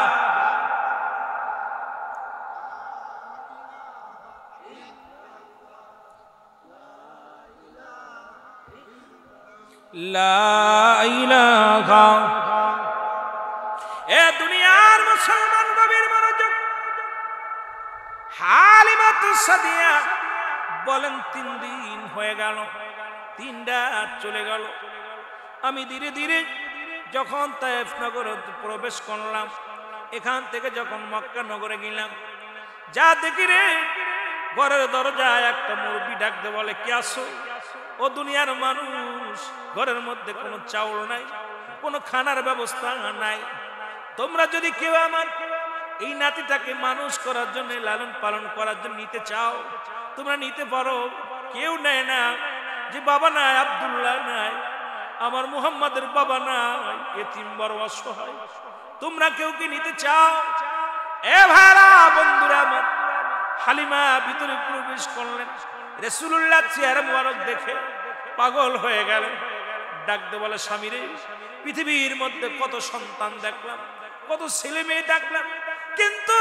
লা ইলাহা। এ দুনিয়ার মুসলমান গভীর মনোযোগ। হালিমাতুস সাদিয়া বলেন 3 দিন হয়ে গেল, 3 রাত চলে গেল। আমি ধীরে ধীরে যখন তায়েফ নগরে প্রবেশ করলাম, এখান থেকে যখন মক্কা নগরে গেলাম, যা দেখি রে ঘরের দরজায় একটা মুরব্বি ডাকতে বলে, কে আসো? ও দুনিয়ার মানুষ, ঘরের মধ্যে কোনো চাউল নাই, কোনো খানার ব্যবস্থা নাই। তোমরা যদি কেউ আমার এই নাতিটাকে মানুষ করার জন্য, লালন পালন করার জন্য নিতে চাও, তোমরা নিতে পারো। কেউ নেয় না, যে বাবা নাই, আব্দুল্লাহ নাই, আমার মুহাম্মাদের বাবা নাই, এতিম বড় অসহায়, তোমরা কেউ কি নিতে চাও? এ ভাইরা বন্ধুরা আমার, হালিমা ভিতরে প্রবেশ করলেন। রাসূলুল্লাহ চেহারা মুবারক দেখে পাগল হয়ে গেলেন। ডাকতে বলে, স্বামী রে, পৃথিবীর মধ্যে কত সন্তান দেখলাম, কত ছেলে মেয়ে দেখলাম, কিন্তু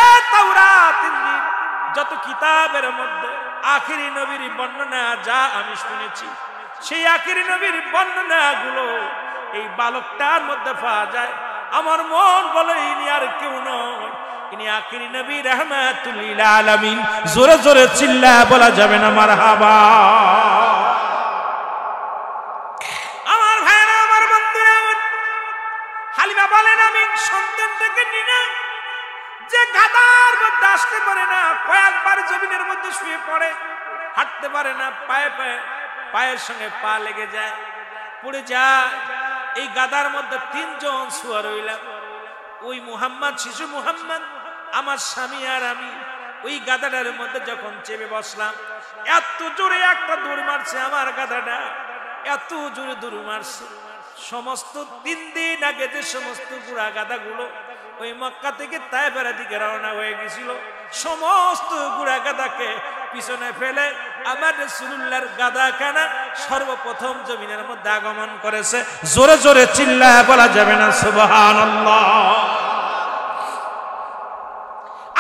এ তাওরাত ইনজিল যত কিতাবের মধ্যে আখিরি নবীর বর্ণনা যা আমি শুনেছি, সেই আখিরি নবীর বর্ণনাগুলো এই বালকটার মধ্যে পাওয়া যায়। আমার মন বলে ইনি আর কেউ নয়, ইনি আখিরি নবী রাহমাতুল লিল আলামিন। জোরে জোরে চিল্লায় বলা যাবে না মারহাবা। আমার ভাইরা, আমার বন্ধুরা, হালিমা বলেন, আমি সন্তানটাকে নি না, যে গাদার মধ্যে আসতে পারে না, কয়েকবার জমিনের মধ্যে শুয়ে পড়ে, হাঁটতে পারে না, পায়ের সঙ্গে পা লেগে যায়, পড়ে যায়। এই গাদার মধ্যে 3 জন শুয়ে রইলাম। ওই মুহাম্মদ, শিশু মুহাম্মদ, আমার স্বামী আর আমি ওই গাদাটার মধ্যে যখন চেপে বসলাম, এত জোরে একটা দৌড় মারছে আমার গাদাটা, এত জোরে দৌড় মারছে। সমস্ত 3 দিন আগে যে সমস্ত বুড়া গাদাগুলো ওই মক্কা থেকে তায়েফের দিকে রওনা হয়ে গেছিল, সমস্ত বুড়া গাদাকে পিছনে ফেলে আমার রাসূলুল্লাহর গাদাখানা সর্বপ্রথম জমিনের মধ্যে আগমন করেছে। জোরে জোরে চিল্লায় বলা যাবে না সুবহানাল্লাহ।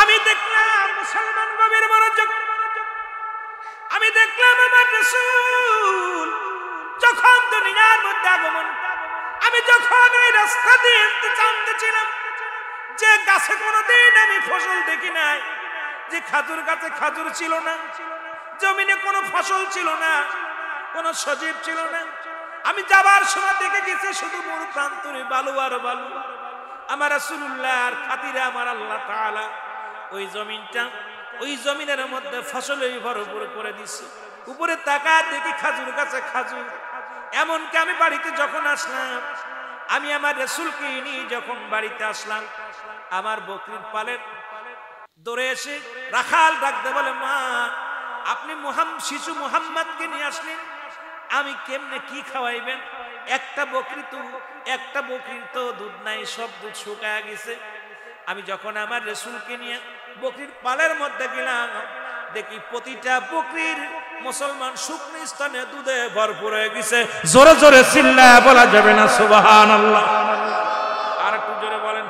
আমি দেখলাম মুসলমান গভীর মনোযোগ, আমি দেখলাম আমার রাসূল যখন দুনিয়ার মধ্যে আগমন, আমি যখন এই রাস্তা দিয়ে চালতেছিলাম, যে গাছে কোনোদিন আমি ফসল দেখি নাই, যে খাজুর গাছে খাজুর ছিল না, জমিনে কোনো ফসল ছিল না, কোনো সজীব ছিল না, আমি যাবার সময় দেখে গেছি শুধু মরু প্রান্তরে বালু আর বালু। আমার রাসূলুল্লাহর খাতিরে আমার আল্লাহ তাআলা ওই জমিনটা, ওই জমিনের মধ্যে ফসলে ভরপুর করে দিছে। উপরে তাকায় দেখি খাজুর গাছে খাজুর। এমনকি আমি বাড়িতে যখন আসলাম, আমি আমার রাসূলকে নিয়ে যখন বাড়িতে আসলাম, আমার বকরির পালের দৌড়ে এসে রাখাল ডাকতে বলে, মা আপনি শিশু মুহাম্মদকে নিয়ে আসলেন, আমি কেমনে কি খাওয়াইবেন? একটা বকরির তো দুধ নাই, সব দুধ শুকায় গেছে। আমি যখন আমার রাসূলকে নিয়ে বকরির পালের মধ্যে গেলাম, দেখি প্রতিটা বকরির মুসলমান শুকনো স্থানে দুধে ভরপুর হয়ে গেছে। জোরে জোরে চিল্লায় বলা যাবে না সুবহানাল্লাহ। আর একটু জোরে বলেন।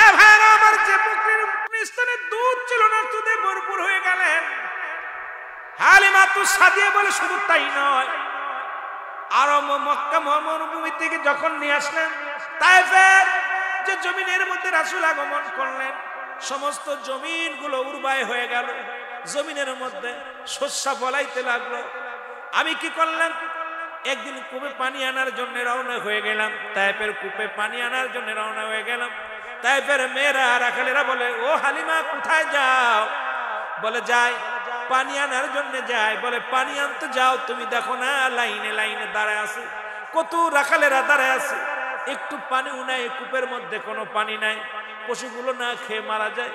এ ভাইরা আমার, যে বকরির স্থানে দুধ ছিল না, দুধে ভরপুর হয়ে গেলেন। হালিমাতু সাদিয়া বলে শুধু তাই নয়, আরো মক্কা মরুভূমি থেকে যখন নিয়ে আসলেন তায়েফের যে জমিনের মধ্যে রাসূল আগমন করলেন, সমস্ত জমিনগুলো উর্বর হয়ে গেল, জমিনের মধ্যে শস্য ফলাইতে লাগলো। আমি কি করলাম? একদিন কূপে পানি আনার জন্য রওনা হয়ে গেলাম, তায়েফের কূপে পানি আনার জন্য রওনা হয়ে গেলাম। তায়েফের মেয়েরা রাখালেরা বলে, ও হালিমা কোথায় যাও? বলে যাই পানি আনার জন্য যাই। বলে পানি আনতে যাও, তুমি দেখো না লাইনে লাইনে দাঁড়ায় আছে, কত রাখালেরা দাঁড়ায় আছে, একটু পানিও নাই, কূপের মধ্যে কোনো পানি নাই, পশুগুলো না খেয়ে মারা যায়।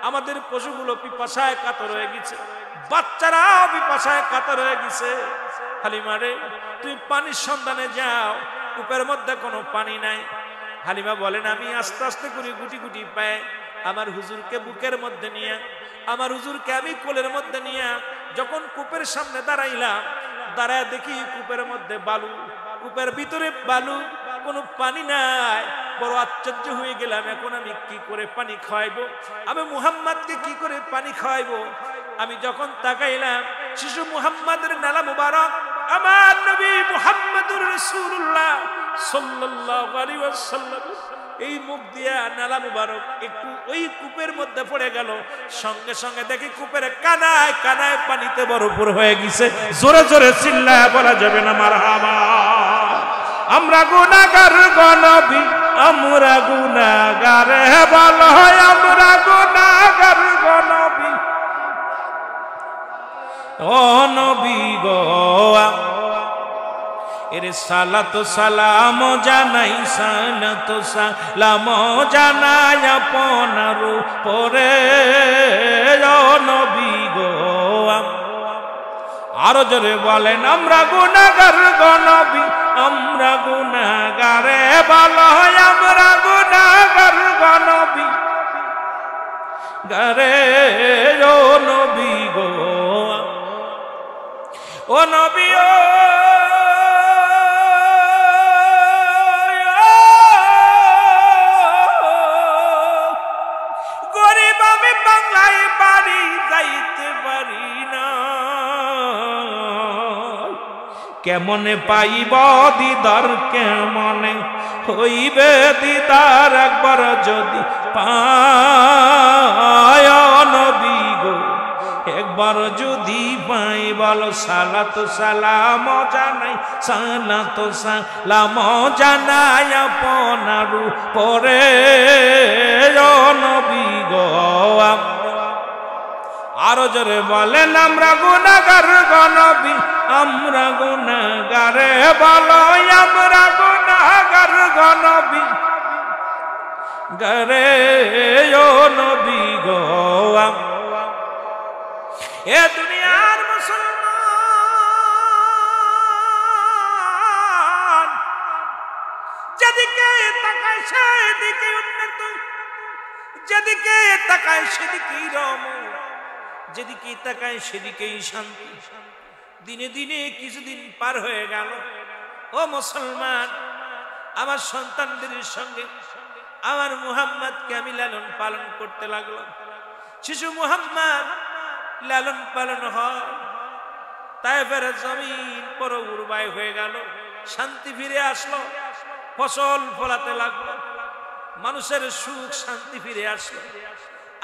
আমাদের পশুগুলো পিপাসায় কাতর হয়ে গেছে, বাচ্চারাও পিপাসায় কাতর হয়ে গেছে। হালিমা রে, তুমি পানির সন্ধানে যাও, কূপের মধ্যে কোনো পানি নাই। হালিমা বলেন, আমি আস্তে আস্তে করে গুটি গুটি পায়ে আমার হুজুরকে বুকের মধ্যে নিয়ে, আমার হুজুরকে আমি কোলের মধ্যে নিয়ে যখন কূপের সামনে দাঁড়াইলাম, দাঁড়ায় দেখি কূপের মধ্যে বালু, কূপের ভিতরে বালু, কোনো পানি নাই। বড় আশ্চর্য হয়ে গেলাম, এখন আমি কি করে পানি খাওয়াইবো? আমি মুহাম্মদকে কি করে পানি খাওয়াইবো? আমি যখন তাকাইলাম, শিশু মুহাম্মদের নালা মুবারক, আমার নবী মুহাম্মদুর রাসূলুল্লাহ সাল্লাল্লাহু আলাইহি ওয়াসাল্লাম, এই মুখ দিয়া নালা মুবারক একটু ওই কূপের মধ্যে পড়ে গেল। সঙ্গে সঙ্গে দেখি কূপের কানায় কানায় পানিতে ভরপুর হয়ে গেছে। জোরে জোরে চিল্লায় বলা যাবে না মারহাবা। আমরা গুনাহগার গো নবী, আমরা গুনাহগার, বলো আমরা গুনাহগার গো নবী, ও নবী গো। এর সালাত সালাম জানাই, সালাত সালাম জানাই আপনার উপরে, ও নবী গো। আরো জোরে বলেন, আমরা গুনাহগার গো নবী, আমরা গুনাহগার, বলো আমরা গুনাহগার গো নবী গারে, ও নবী গো। ও নবী ও গরিব, আমি বাংলায় বাড়ি যাইতে পারি না, কেমনে পাইব দিদার, কেমনে হইবে দিদার, একবার যদি পায় নবী গো, একবার যদি পাই, বলো সালাত সালাম জানাই, সালাত সালাম জানাই আপনার উপরে, ও নবী গো। আরো জোরে বলেন, আমরা গুনাহগার গো নবী, আমরা গুনাহগার, বলো আমরা গুনাহগার গো নবী গারে, ও নবী গো। এ দুনিয়ার মুসলমান যেদিকে তাকায় সেদিকে উন্নত, যেদিকে তাকায় সেদিকেই রম, যেদিকেই তাকায় সেদিকেই শান্তি। দিনে দিনে কিছুদিন পার হয়ে গেল। ও মুসলমান, আমার সন্তানদের সঙ্গে আমার মুহাম্মদকে আমি লালন পালন করতে লাগলাম। শিশু মুহাম্মদ লালন পালন হয়, তায়েফের জমিন পুরো উর্বর হয়ে গেল, শান্তি ফিরে আসলো, ফসল ফলাতে লাগলো, মানুষের সুখ শান্তি ফিরে আসলো।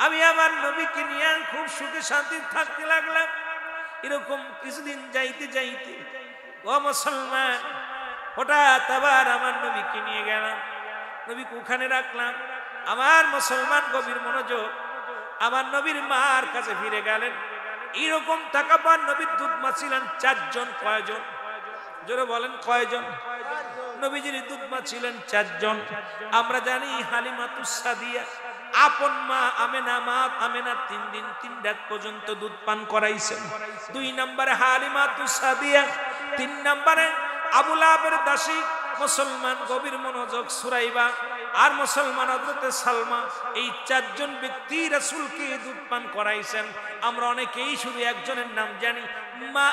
আমি আমার নবীকে নিয়ে খুব সুখে শান্তি থাকতে লাগলাম। এরকম কিছুদিন যাইতে যাইতে ও মুসলমান, হঠাৎ আবার আমার নবীকে নিয়ে গেলাম, নবীকে ওখানে রাখলাম। আমার মুসলমান গভীর মনোযোগ, আমার নবীর মার কাছে ফিরে গেলেন। এরকম থাকাবার নবীর দুধ মা ছিলেন 4 জন। কয়জন? জোরে বলেন কয়জন? নবীজির দুধ মা ছিলেন 4 জন। আমরা জানি হালিমাতুস সাদিয়া আপন মা আমেনা 3 দিন 3 রাত পর্যন্ত দুধ পান করাইছেন। 2 নম্বরে হালিমাতুস সাদিয়া, 3 নম্বরে আবু লাহাবের দাসী মুসলমান গভীর মনোযোগ সুরাইবা, আর মুসলমান হযরতে সালমা। এই 4 জন ব্যক্তি রাসূলকে দুধ পান করাইছেন। আমরা অনেকেই শুধু একজনের নাম জানি, মা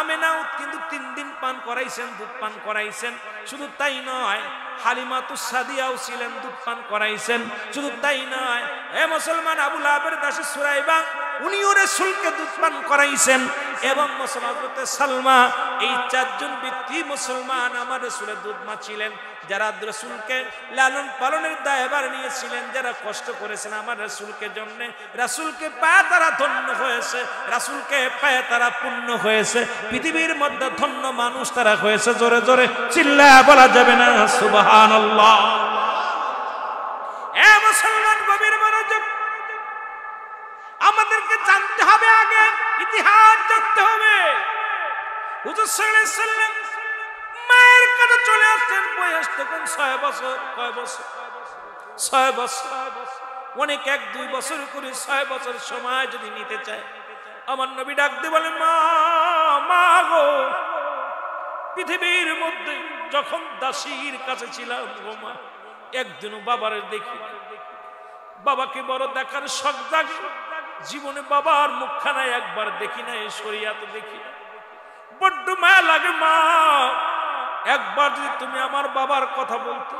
আমেনাও কিন্তু 3 দিন পান করাইছেন, দুধ পান করাইছেন। শুধু তাই নয়, হালিমাতুস সাদিয়াও ছিলেন, দুধ পান করাইছেন। শুধু তাই নয়, হে মুসলমান, আবু লাহাবের দাসী সুরাইবা উনিও রাসূলকে দুধ পান করাইছেন। এবং মুসলমান হযরতে সালমা, এই 4 জন ব্যক্তি মুসলমান আমার রাসূলের দুধ মা ছিলেন, যারা রাসূলকে লালন পালনের দায়ভার নিয়েছিলেন, যারা কষ্ট করেছেন আমার রাসূলকে জন্য। রাসূলকে পায় তারা ধন্য হয়েছে, রাসূলকে পায় তারা পূর্ণ হয়েছে। পৃথিবীর মধ্যে ধন্য মানুষ তারা হয়েছে। জোরে জোরে চিল্লায়া বলা যাবে না সুবহানাল্লাহ? এ মুসলমান গভীর মনোযোগ, আমাদেরকে জানতে হবে, আগে ইতিহাস জানতে হবে। হুজুর সাল্লাল্লাহু আলাইহি সাল্লাম মায়ের কাছে চলে আসছেন, বয়স তখন 6 বছর। কয় বছর? 6 বছর। অনেক 1-2 বছর করে 6 বছর সময় যদি নিতে চায়, আমার নবী ডাক দিয়ে বলেন, মা মা গো, পৃথিবীর মধ্যে যখন দাসীর কাছে ছিলাম গো মা, একদিনও বাবার দেখি, বাবাকে বড় দেখার শখ জাগে, জীবনে বাবার মুখখানা একবার দেখি না, শরিয়াতে দেখি না, বড্ড মায়া লাগে মা। একবার যদি তুমি আমার বাবার কথা বলতো,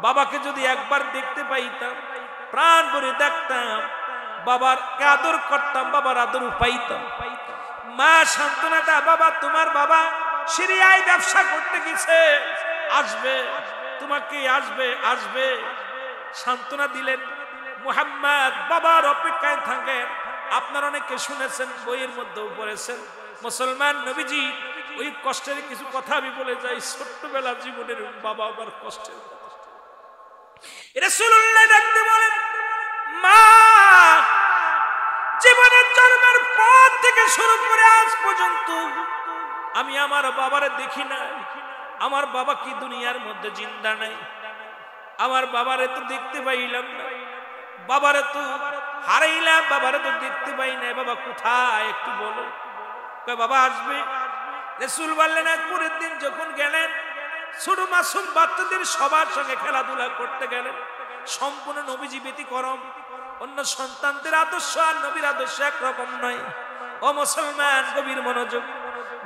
বাবাকে যদি একবার দেখতে পাইতাম, প্রাণ ভরে দেখতাম, বাবার আদর করতাম, বাবার আদর পাইতাম। মা সান্ত্বনা দেয়, বাবা তোমার বাবা সিরিয়ায় ব্যবসা করতে গেছে, আসবে, তোমাকে আসবে আসবে। সান্ত্বনা দিলেন। মুহাম্মদ বাবার অপেক্ষায় থাকেন। আপনারা অনেকে শুনেছেন, বইয়ের মধ্যেও পড়েছেন। মুসলমান নবীজি ওই কষ্টের কিছু কথা আমি বলে যাই, ছোট্টবেলা জীবনের বাবা আমার কষ্টের কথা। রাসূলুল্লাহ ডাকতে বলেন, মা জীবনের জন্মের পর থেকে শুরু করে আজ পর্যন্ত আমি আমার বাবারে দেখি না। আমার বাবা কি দুনিয়ার মধ্যে জিন্দা নাই? আমার বাবারে তো দেখতে পাইলাম না, বাবারে তো হারাইলাম, বাবারে তো দেখতে পাই না। বাবা কোথায় একটু বলো। বাবা আসবে। রাসূল বললেন, পরের দিন যখন গেলেন, ছোট মাসুম বাচ্চাদের সবার সঙ্গে খেলাধুলা করতে গেলেন। সম্পূর্ণ নবীজি ব্যতিক্রম। অন্য সন্তানদের আদর্শ আর নবীর আদর্শ একরকম নয়। ও মুসলমান গভীর মনোযোগ,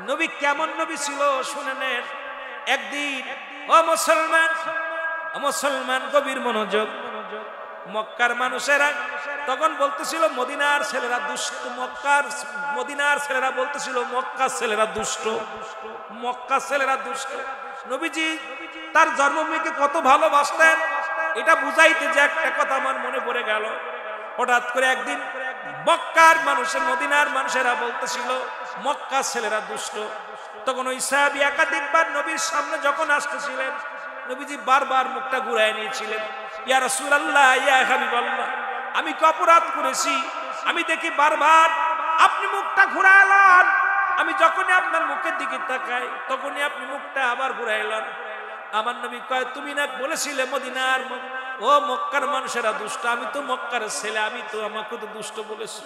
নবী কেমন নবী ছিল শুনে নেন। একদিন ও মুসলমান গভীর মনোযোগ, মক্কার মানুষেরা তখন বলতেছিল মদিনার ছেলেরা দুষ্ট। মদিনার ছেলেরা বলতেছিল মক্কার ছেলেরা দুষ্ট, মক্কার ছেলেরা দুষ্ট। নবীজি তার জন্মভূমিকে কত ভালোবাসতেন, এটা বুঝাইতে যে একটা কথা আমার মনে পড়ে গেল। হঠাৎ করে একদিন মক্কার মানুষের, মদিনার মানুষেরা বলতেছিল মক্কার ছেলেরা দুষ্ট। তখন ওই সাহাবী একাধিকবার নবীর সামনে যখন আসতেছিলেন, নবীজি বারবার মুখটা ঘুরায় নিয়েছিলেন। ইয়া রাসূলুল্লাহ, ইয়া হাবিবাল্লাহ, আমি কি অপরাধ করেছি? আমি দেখি বারবার আপনি মুখটা ঘুরাইলেন। আমি যখনই আপনার মুখের দিকে তাকাই, তখনই আপনি মুখটা আবার ঘুরাইলেন। আমার নবী কয়, তুমি না বলেছিলে মদিনার ও মক্কার মানুষেরা দুষ্ট? আমি তো মক্কার ছেলে, আমি তো আমাকে তো দুষ্ট বলেছি।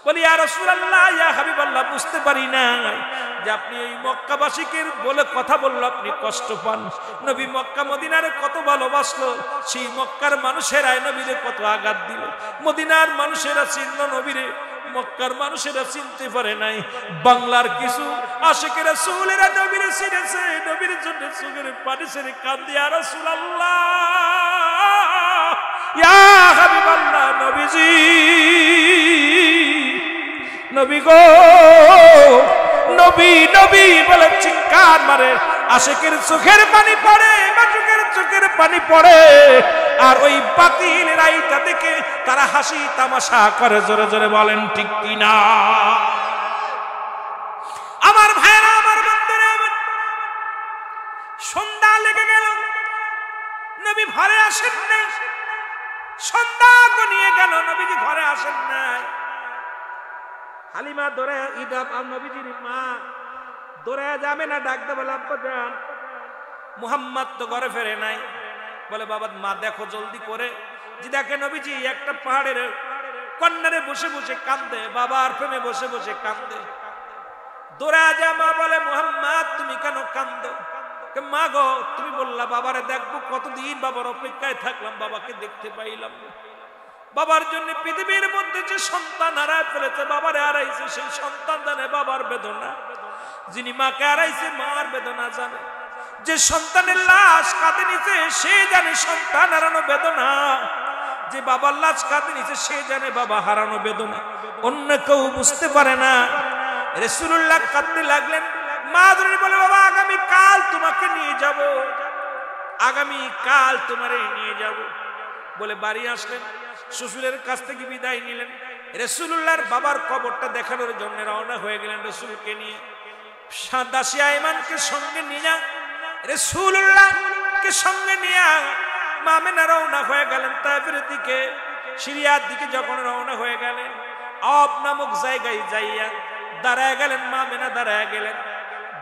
বলি ইয়া রাসূলুল্লাহ, ইয়া হাবিবাল্লাহ, বুঝতে পারি না যে আপনি এই মক্কাবাসীকে বলে কথা বললো আপনি কষ্ট পান। নবী মক্কা মদিনারে কত ভালোবাসলো, সেই মক্কার মানুষেরা নবীরে কত আঘাত দিল। মদিনার মানুষেরা চিনল নবীরে, মক্কার মানুষেরা চিনতে পারে নাই, বাংলার কিছু আশিক রাসূলেরা নবীর চিনেছে, নবীর জন্য চোখের পানি ছেড়ে কান্দে, ইয়া রাসূলুল্লাহ, ইয়া হাবিবাল্লাহ, নবীজি, নবী গো, নবী, নবী বলে চিৎকার মারে। আশিকের চোখের পানি পড়ে, মাসুকের চোখের পানি পড়ে, আর ওই বাতিল রাইটা দেখে তারা হাসি তামাশা করে। জোরে জোরে বলেন ঠিক কিনা? আমার ভাইরা, আমার বন্ধুরা, সন্ধ্যা লেগে গেল, নবী ঘরে আসেন নাই। সন্ধ্যা গনিয়ে গেল, নবীজি ঘরে আসেন নাই। হালিমা দৌড়ে, ইদাব আর নবীজির মা দৌড়ে যাবে না, ডাকতে বলে আব্বা যান, মুহাম্মদ তো ঘরে ফেরে নাই। বলে বাবা, মা দেখো জলদি করে। যে দেখে নবীজি একটা পাহাড়ের কন্যারে বসে বসে কান্দে, বাবার প্রেমে বসে বসে কান্দে। দৌড়ে যা মা বলে, মুহাম্মদ তুমি কেন কান্দো? মা গো, তুমি বললা বাবারে দেখবো, কতদিন বাবার অপেক্ষায় থাকলাম, বাবাকে দেখতে পাইলাম না। বাবার জন্য পৃথিবীর মধ্যে যে সন্তান হারায় ফেলেছে, বাবারে হারাইছে, সেই সন্তান জানে বাবার বেদনা। যিনি মাকে হারাইছে মার বেদনা জানে। যে সন্তানের লাশ কাঁধে নিছে সে জানে সন্তান হারানো বেদনা। যে বাবার লাশ কাঁধে নিছে সে জানে বাবা হারানো বেদনা। অন্য কেউ বুঝতে পারে না। রাসূলুল্লাহ কাঁদতে লাগলেন। মা ধরে বলে, বাবা আগামী কাল তোমাকে নিয়ে যাব, আগামী কাল তোমারে নিয়ে যাব। বলে বাড়ি আসলেন, শ্বশুরের কাছ থেকে বিদায় নিলেন। রাসূলুল্লাহর বাবার কবরটা দেখানোর জন্য রওনা হয়ে গেলেন রাসূলকে নিয়ে। দাসী আইমানকে সঙ্গে নিয়ে, রাসূলুল্লাহকে সঙ্গে নিয়ে মা আমেনা রওনা হয়ে গেলেন তায়েফের দিকে। সিরিয়ার দিকে যখন রওনা হয়ে গেলেন, আব নামক জায়গায় যাইয়া দাঁড়ায় গেলেন। মা আমেনা দাঁড়ায় গেলেন।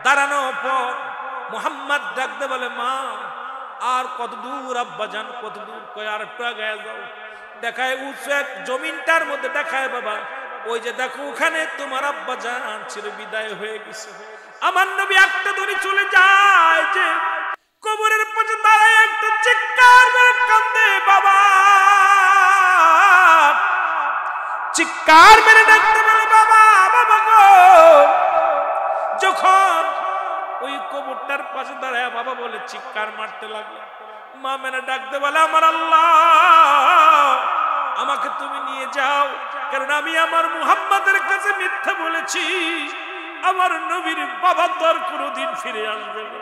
দাঁড়ানোর পর মুহাম্মদ ডাকতে বলে, মা আর কত দূর আব্বা জান, কত দূর? কয় আর একটু আগে যাও। দেখায় উঁচু এক জমিনটার মধ্যে, দেখায় বাবা ওই যে দেখো ওখানে তোমার আব্বা জান ছিল, বিদায় হয়ে গেছে। আমার নবী একটা দড়ি চলে যায়, যে কবরের পাশে দাঁড়ায় একটা চিৎকার মেরে কান্দে, বাবা চিৎকার মেরে ডাকতে বলে, বাবা, বাবা গো। যখন ওই কবরটার পাশে দাঁড়ায় বাবা বলে চিৎকার মারতে লাগলো। মা মেনে ডাকতে বলে, আমার আল্লাহ, আমাকে তুমি নিয়ে যাও, কারণ আমি আমার মুহাম্মাদের কাছে মিথ্যা বলেছি। আমার নবীর বাবা তো আর কোনোদিন ফিরে আসবে না।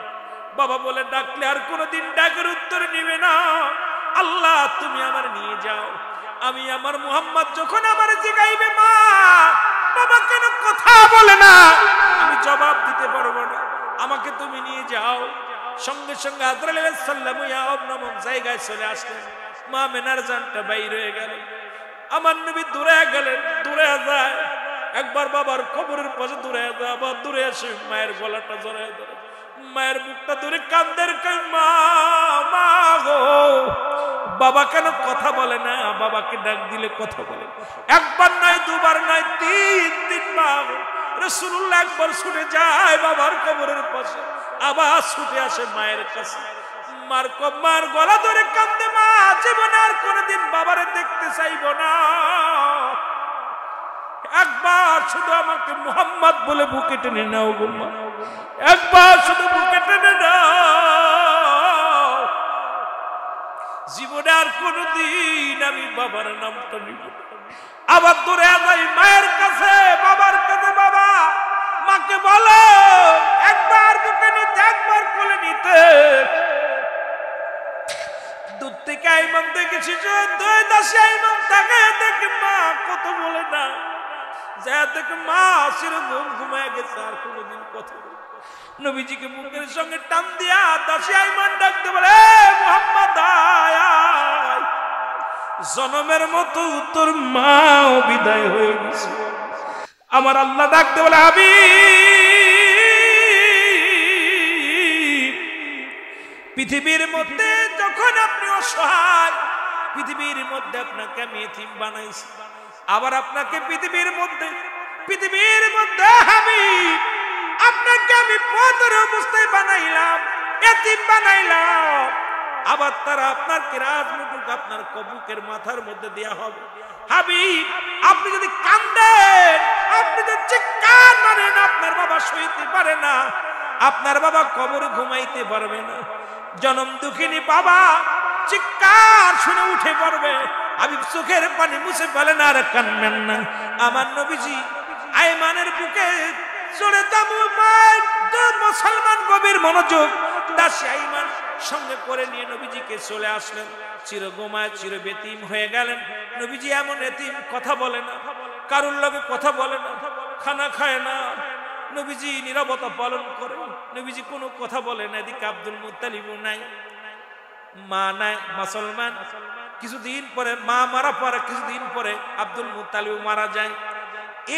বাবা বলে ডাকলে আর কোনোদিন ডাকের উত্তর নিবে না। আল্লাহ তুমি আমার নিয়ে যাও। আমি আমার মুহাম্মদ যখন আমার জিগাইবে, মা বাবা কেন কথা বলে না, আমি জবাব দিতে পারবো না, আমাকে তুমি নিয়ে যাও। সঙ্গে সঙ্গে আজরাইল আলাইহিস সালাম ইয়াব নামক জায়গায় চলে আসলেন। মা মেনার জানটা বাইর হয়ে গেল। আমার নবী দূরে গেলেন। দূরে যায়, একবার বাবার কবরের পাশে দূরে যায়, আবার দূরে এসে মায়ের গলাটা জড়ায় ধরে, মায়ের মুখটা ধরে কান্দের, মা, মা গো। বাবা কেন কথা বলে না? বাবাকে ডাক দিলে কথা বলে। একবার নয়, দুবার নয়, তিনবার। রাসূলুল্লাহ একবার ছুটে যায় বাবার কবরের পাশে, আবার ছুটে আসে মায়ের কাছে। মার গলা ধরে কান্দে, মা জীবনে আর কোনোদিন বাবারে দেখতে চাইব না। একবার শুধু আমাকে মুহাম্মদ বলে বুকে টেনে নাও গো মা, একবার শুধু বুকে টেনে নাও। জীবনে আর কোনোদিন আমি বাবার নামটা নিব। আবার দূরে যাই মায়ের কাছে, বাবার কাছে। বাবা মাকে বলো একবার বুকে নিতে, একবার কোলে নিতে। দূর থেকে আইমান দেখেছি, দুই দাসী আইমান তাকে দেখে মা কত বলে না, যা দেখে মা সেরকম ঘুমায় গেছে, আর কোনোদিন কথা বলে। নবীজিকে বুকের সঙ্গে টান দিয়া দাসী আইমান ডাকতে বলে, মুহাম্মদ আয়, জনমের মতো তোর মাও বিদায় হয়ে গেছে। আমার আল্লাহ ডাকতে বলে, হাবিব, পৃথিবীর মধ্যে যখন আপনি অসহায়, পৃথিবীর মধ্যে আপনাকে আমি এতিম বানাইছি, আবার আপনাকে পৃথিবীর মধ্যে হাবিব আপনাকে আমি পথের অবস্থায় বানাইলাম, এতিম বানাইলাম। আবার তারা আপনার কিরাত মুটুক আপনার কবুকের মাথার মধ্যে দেয়া হবে। হাবিব, আপনি যদি কান্দেন, আপনি যদি চিৎকার মারেন, আপনার বাবা সইতে পারে না, আপনার বাবা কবরে ঘুমাইতে পারবে না। জনম দুঃখিনী বাবা চিৎকার শুনে উঠে পড়বে। হাবিব চোখের পানি মুছে বলেন, আর কান্দেন না, আমার নবীজি আইমানের বুকে চলে যাবো। মুসলমান গভীর মনোযোগ, দাসী আইমান সঙ্গে করে নিয়ে নবীজিকে চলে আসলেন। চির গোমায় চির বেতিম হয়ে গেলেন। নবীজি এমন এতিম, কথা বলে না, কারুর লগে কথা বলে না, খানা খায় না। নবীজি নীরবতা পালন করে, নবীজি কোনো কথা বলে না। এদিকে আব্দুল মুত্তালিবও নাই, মা নাই। মুসলমান কিছুদিন পরে, মা মারা পরে কিছুদিন পরে আব্দুল মুত্তালিব মারা যায়।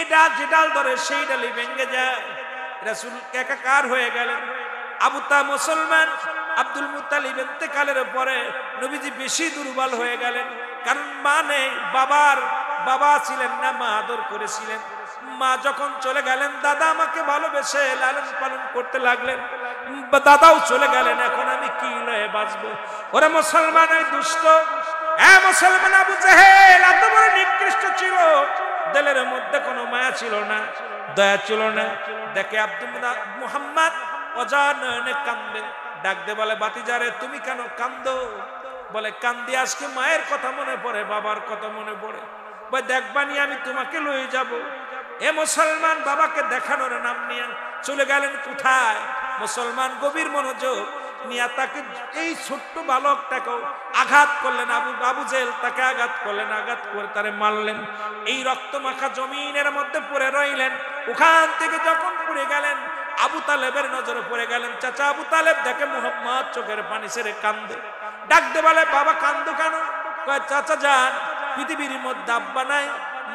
এটা যে ডাল ধরে সেই ডালে ভেঙে যায়। রাসূল একাকার হয়ে গেলেন। মুসলমান আব্দুল মুত্তালিব ইন্তেকালের পরে নবীজি বেশি দুর্বল হয়ে গেলেন। কারণ মা নেই, বাবা ছিলেন না, মা আদর করেছিলেন। মা যখন চলে গেলেন, দাদা আমাকে ভালোবেসে লালন পালন করতে লাগলেন। দাদাও চলে গেলেন, এখন আমি কি লয়ে বাঁচবো? ওরা মুসলমান এই দুষ্ট, মুসলমান আবু জেহেল এত বড় নিকৃষ্ট ছিল, দিলের মধ্যে কোনো মায়া ছিল না, দয়া ছিল না। দেখে আব্দুল মুহাম্মদ অজাননে কান্দে, ডাক দে বলে, বাতিজারে তুমি কেন কান্দো? বলে, কান্দি আজকে মায়ের কথা মনে পড়ে, বাবার কথা মনে পড়ে। বলে, দেখবানি আমি তোমাকে লয়ে যাব। এ মুসলমান বাবাকে দেখানোর নাম নিয়ে চলে গেলেন কোথায়? মুসলমান গভীর মনোযোগ নিয়ে তাকে, এই ছোট্ট বালকটাকেও আঘাত করলেন। আবু জেহেল তাকে আঘাত করলেন, আঘাত করে তারে মারলেন। এই রক্ত মাখা জমিনের মধ্যে পড়ে রইলেন। ওখান থেকে যখন পড়ে গেলেন, আবু তালেবের নজরে পড়ে গেলেন। চাচা আবু তালেব দেখে মুহাম্মদ চোখের পানি ছেড়ে কান্দে। ডাকতে বলে, বাবা কান্দো কেন? কয়, চাচা যান, পৃথিবীর মধ্যে আব্বা নাই,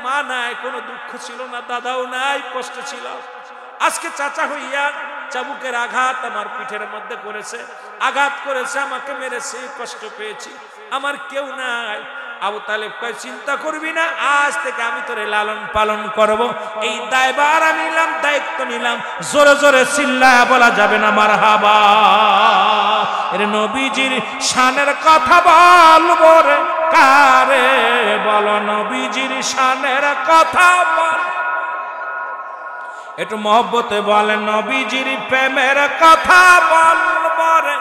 মা নাই, কোনো দুঃখ ছিল না, দাদাও নাই, কষ্ট ছিল। আজকে চাচা হইয়া চাবুকের আঘাত আমার পিঠের মধ্যে করেছে, আঘাত করেছে, আমাকে মেরেছে, কষ্ট পেয়েছি, আমার কেউ নাই। আবু তালেব কয়, চিন্তা করবি না, আজ থেকে আমি তোরে লালন পালন করব। এই দায়ভার আমি নিলাম, দায়িত্ব নিলাম। জোরে জোরে চিল্লায়া বলা যাবে না মারহাবা? এর নবীজির শানের কথা বলবো রে কারে? বলো, নবীজির শানের কথা বল। একটু মহব্বতে বলে, নবীজির প্রেমের কথা বলবো রে।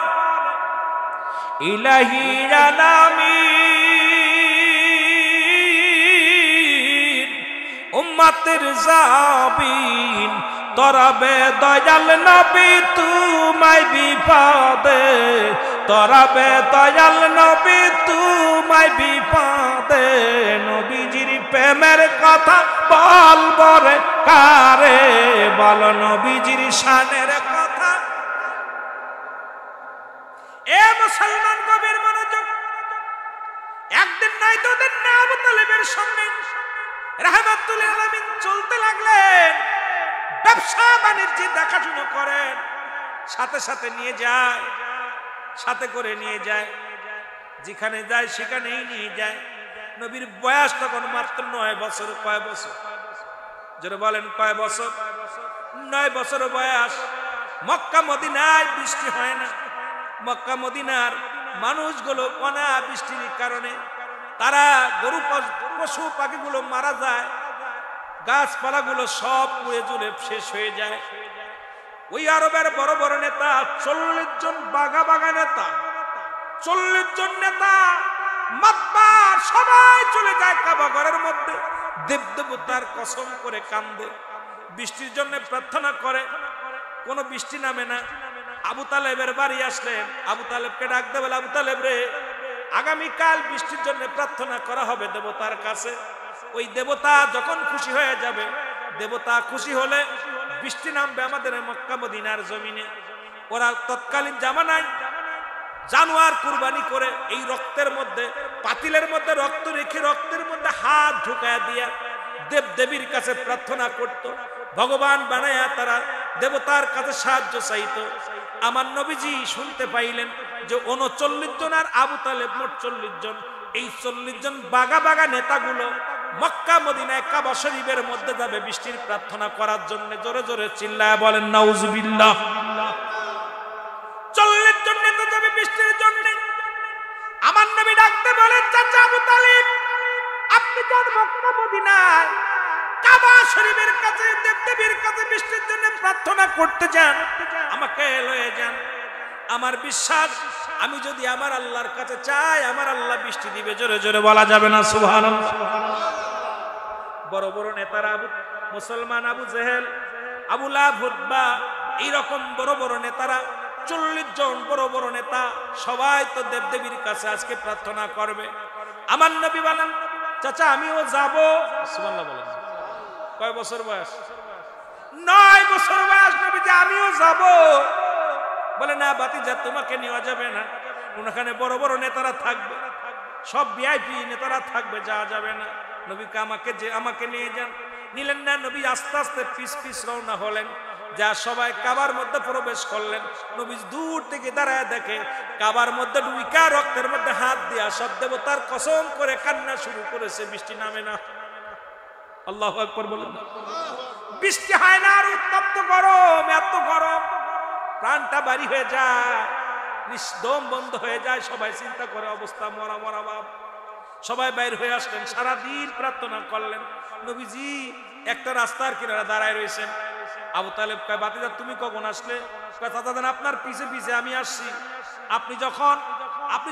ইলাহি আলামিন উম্মতের জাবিন, তরাবে দয়াল নবী তুমাই বিপদে, তরাবে দয়াল নবী তুমাই বিপদে। নবীজির প্রেমের কথা বলবো রে কারে? বলো, নবীজির শানের কথা। এ মুসলমান গভীর মনোযোগ, একদিন নাই দুদিন না আবু তালেবের সঙ্গে রাহমাতুল আলামিন চলতে লাগলেন। ব্যবসা বাণিজ্য দেখাশোনা করেন, সাথে সাথে নিয়ে যায়, সাথে করে নিয়ে যায়, যেখানে যায় সেখানেই নিয়ে যায়। নবীর বয়স তখন মাত্র 9 বছর। কয় বছর? যারা বলেন কয় বছর? 9 বছর বয়স। মক্কা মদিনায় বৃষ্টি হয় না। মক্কা মদিনার মানুষগুলো অনাবৃষ্টির কারণে তারা গরু পশু পাখিগুলো মারা যায়, গাছপালাগুলো সব পুড়ে জুড়ে শেষ হয়ে যায়। ওই আরবের বড় বড় নেতা, 40 জন বাঘা বাঘা নেতা, 40 জন নেতা মাতবার সবাই চলে যায় কাবা ঘরের মধ্যে, দেবদেবতার কসম করে কান্দে, বৃষ্টির জন্য প্রার্থনা করে, কোনো বৃষ্টি নামে না। আবু তালেবের বাড়ি আসলেন, আবু তালেবকে ডাক দে বলে, আবু তালেব রে, আগামীকাল বৃষ্টির জন্য প্রার্থনা করা হবে দেবতার কাছে। ওই দেবতা যখন খুশি হয়ে যাবে, দেবতা খুশি হলে বৃষ্টি নামবে আমাদের মক্কা মদিনার জমিনে। ওরা তৎকালীন জামানায় জানোয়ার কুরবানি করে এই রক্তের মধ্যে, পাতিলের মধ্যে রক্ত রেখে রক্তের মধ্যে হাত ঢুকায় দিয়া দেব দেবীর কাছে প্রার্থনা করত, ভগবান বানায়া তারা দেবতার কাছে সাহায্য চাইতো। আমার নবীজি শুনতে পাইলেন যে 39 জন আর আবু তালেব মোট 40 জন। এই 40 জন বাঘা বাঘা নেতাগুলো মক্কা মদিনায় কাবা শরীফের মধ্যে যাবে বৃষ্টির প্রার্থনা করার জন্য। জোরে জোরে চিল্লায় বলেন নাউজুবিল্লাহ। 40 জন নেতা যাবে বৃষ্টির জন্য। আপনি যান মক্কা মদিনায় কাবা শরীফের কাছে দেবদেবীর কাছে বৃষ্টির জন্য প্রার্থনা করতে যান, আমাকে লয়ে যান। আমার বিশ্বাস আমি যদি আমার আল্লাহর কাছে চাই আমার আল্লাহ বৃষ্টি দিবে। জোরে জোরে বলা যাবে না সুবহানাল্লাহ। বড় বড় নেতারা মুসলমান আবু জেহেল, আবু লাহাব, উতবা, এইরকম বড় বড় নেতারা 40 জন বড় বড় নেতা সবাই তো দেবদেবীর কাছে আজকে প্রার্থনা করবে। আমার নবী বলেন চাচা আমিও যাব। সুবহানাল্লাহ বলেন। কয় বছর বয়স? 9 বছর বয়স। নবী যে আমিও যাব। বলে না ভাতিজা তোমাকে নেওয়া যাবে না, ওখানে বড় বড় নেতারা থাকবে, সব ভিআইপি নেতারা থাকবে, যাওয়া যাবে না। নবীকে আমাকে নিয়ে যান। নিলেন না। নবী আস্তে আস্তে পিস পিস রওনা হলেন। যা সবাই কাবার মধ্যে প্রবেশ করলেন। নবী দূর থেকে দাঁড়ায় দেখে কাবার মধ্যে ঢুইকা রক্তের মধ্যে হাত দিয়া সব দেবতার কসম করে কান্না শুরু করেছে। বৃষ্টি নামে না। আল্লাহু আকবার বলেন। বৃষ্টি হয় না। আর উত্তপ্ত গরম, এত গরম প্রাণটা বাড়ি হয়ে যায়, নিঃদম বন্ধ হয়ে যায়। সবাই চিন্তা করে অবস্থা মরা মরা ভাব। সবাই বাইর হয়ে আসলেন, সারাদিন প্রার্থনা করলেন। নবীজি একটা রাস্তার কিনারে দাঁড়ায় রয়েছেন। আবু তালেব কয় ভাতিজা তুমি কখন আসলে? কয় চাচা জান আপনার পিছে পিছে আমি আসছি। আপনি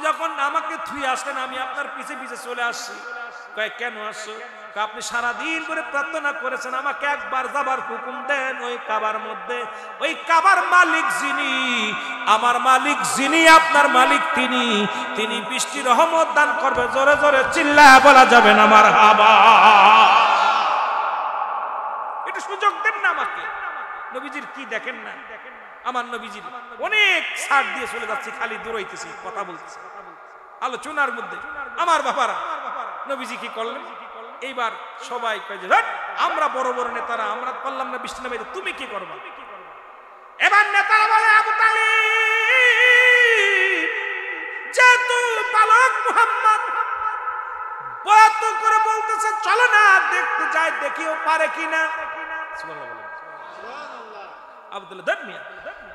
যখন আমাকে থুয়ে আসলেন আমি আপনার পিছে পিছে চলে আসছি। কয় কেন আসছো? আপনি সারাদিন করে প্রার্থনা করেছেন, আমাকে একবার যাবার হুকুম দেন ওই কাবার মধ্যে। ওই কাবার মালিক যিনি, আমার মালিক যিনি, আপনার মালিক তিনি বৃষ্টি রহমত দান করবে। জোরে জোরে চিল্লায় বলা যাবে না মারহাবা। এটা সুযোগ দেন না আমাকে। নবীজির কি দেখেন না? আমার নবীজির অনেক ছাড় দিয়ে চলে যাচ্ছি, খালি দৌড়াইতেছি, কথা বলতেছি আলোচনার মধ্যে। আমার বাবারা নবীজি কি করলেন? এইবার সবাই কয় যে আমরা বড় বড় নেতারা আমরা পারলাম না বৃষ্টি নামাইতে, তুমি কি করবা? এবার নেতারা বলে আবু তালিব যেহেতু পালক মুহাম্মদ বয়াত করে বলতেছে চলো না দেখতে যাই, দেখিও পারে কিনা। সুবহানাল্লাহ বলেন। আব্দুল্লাহ দেন মিয়া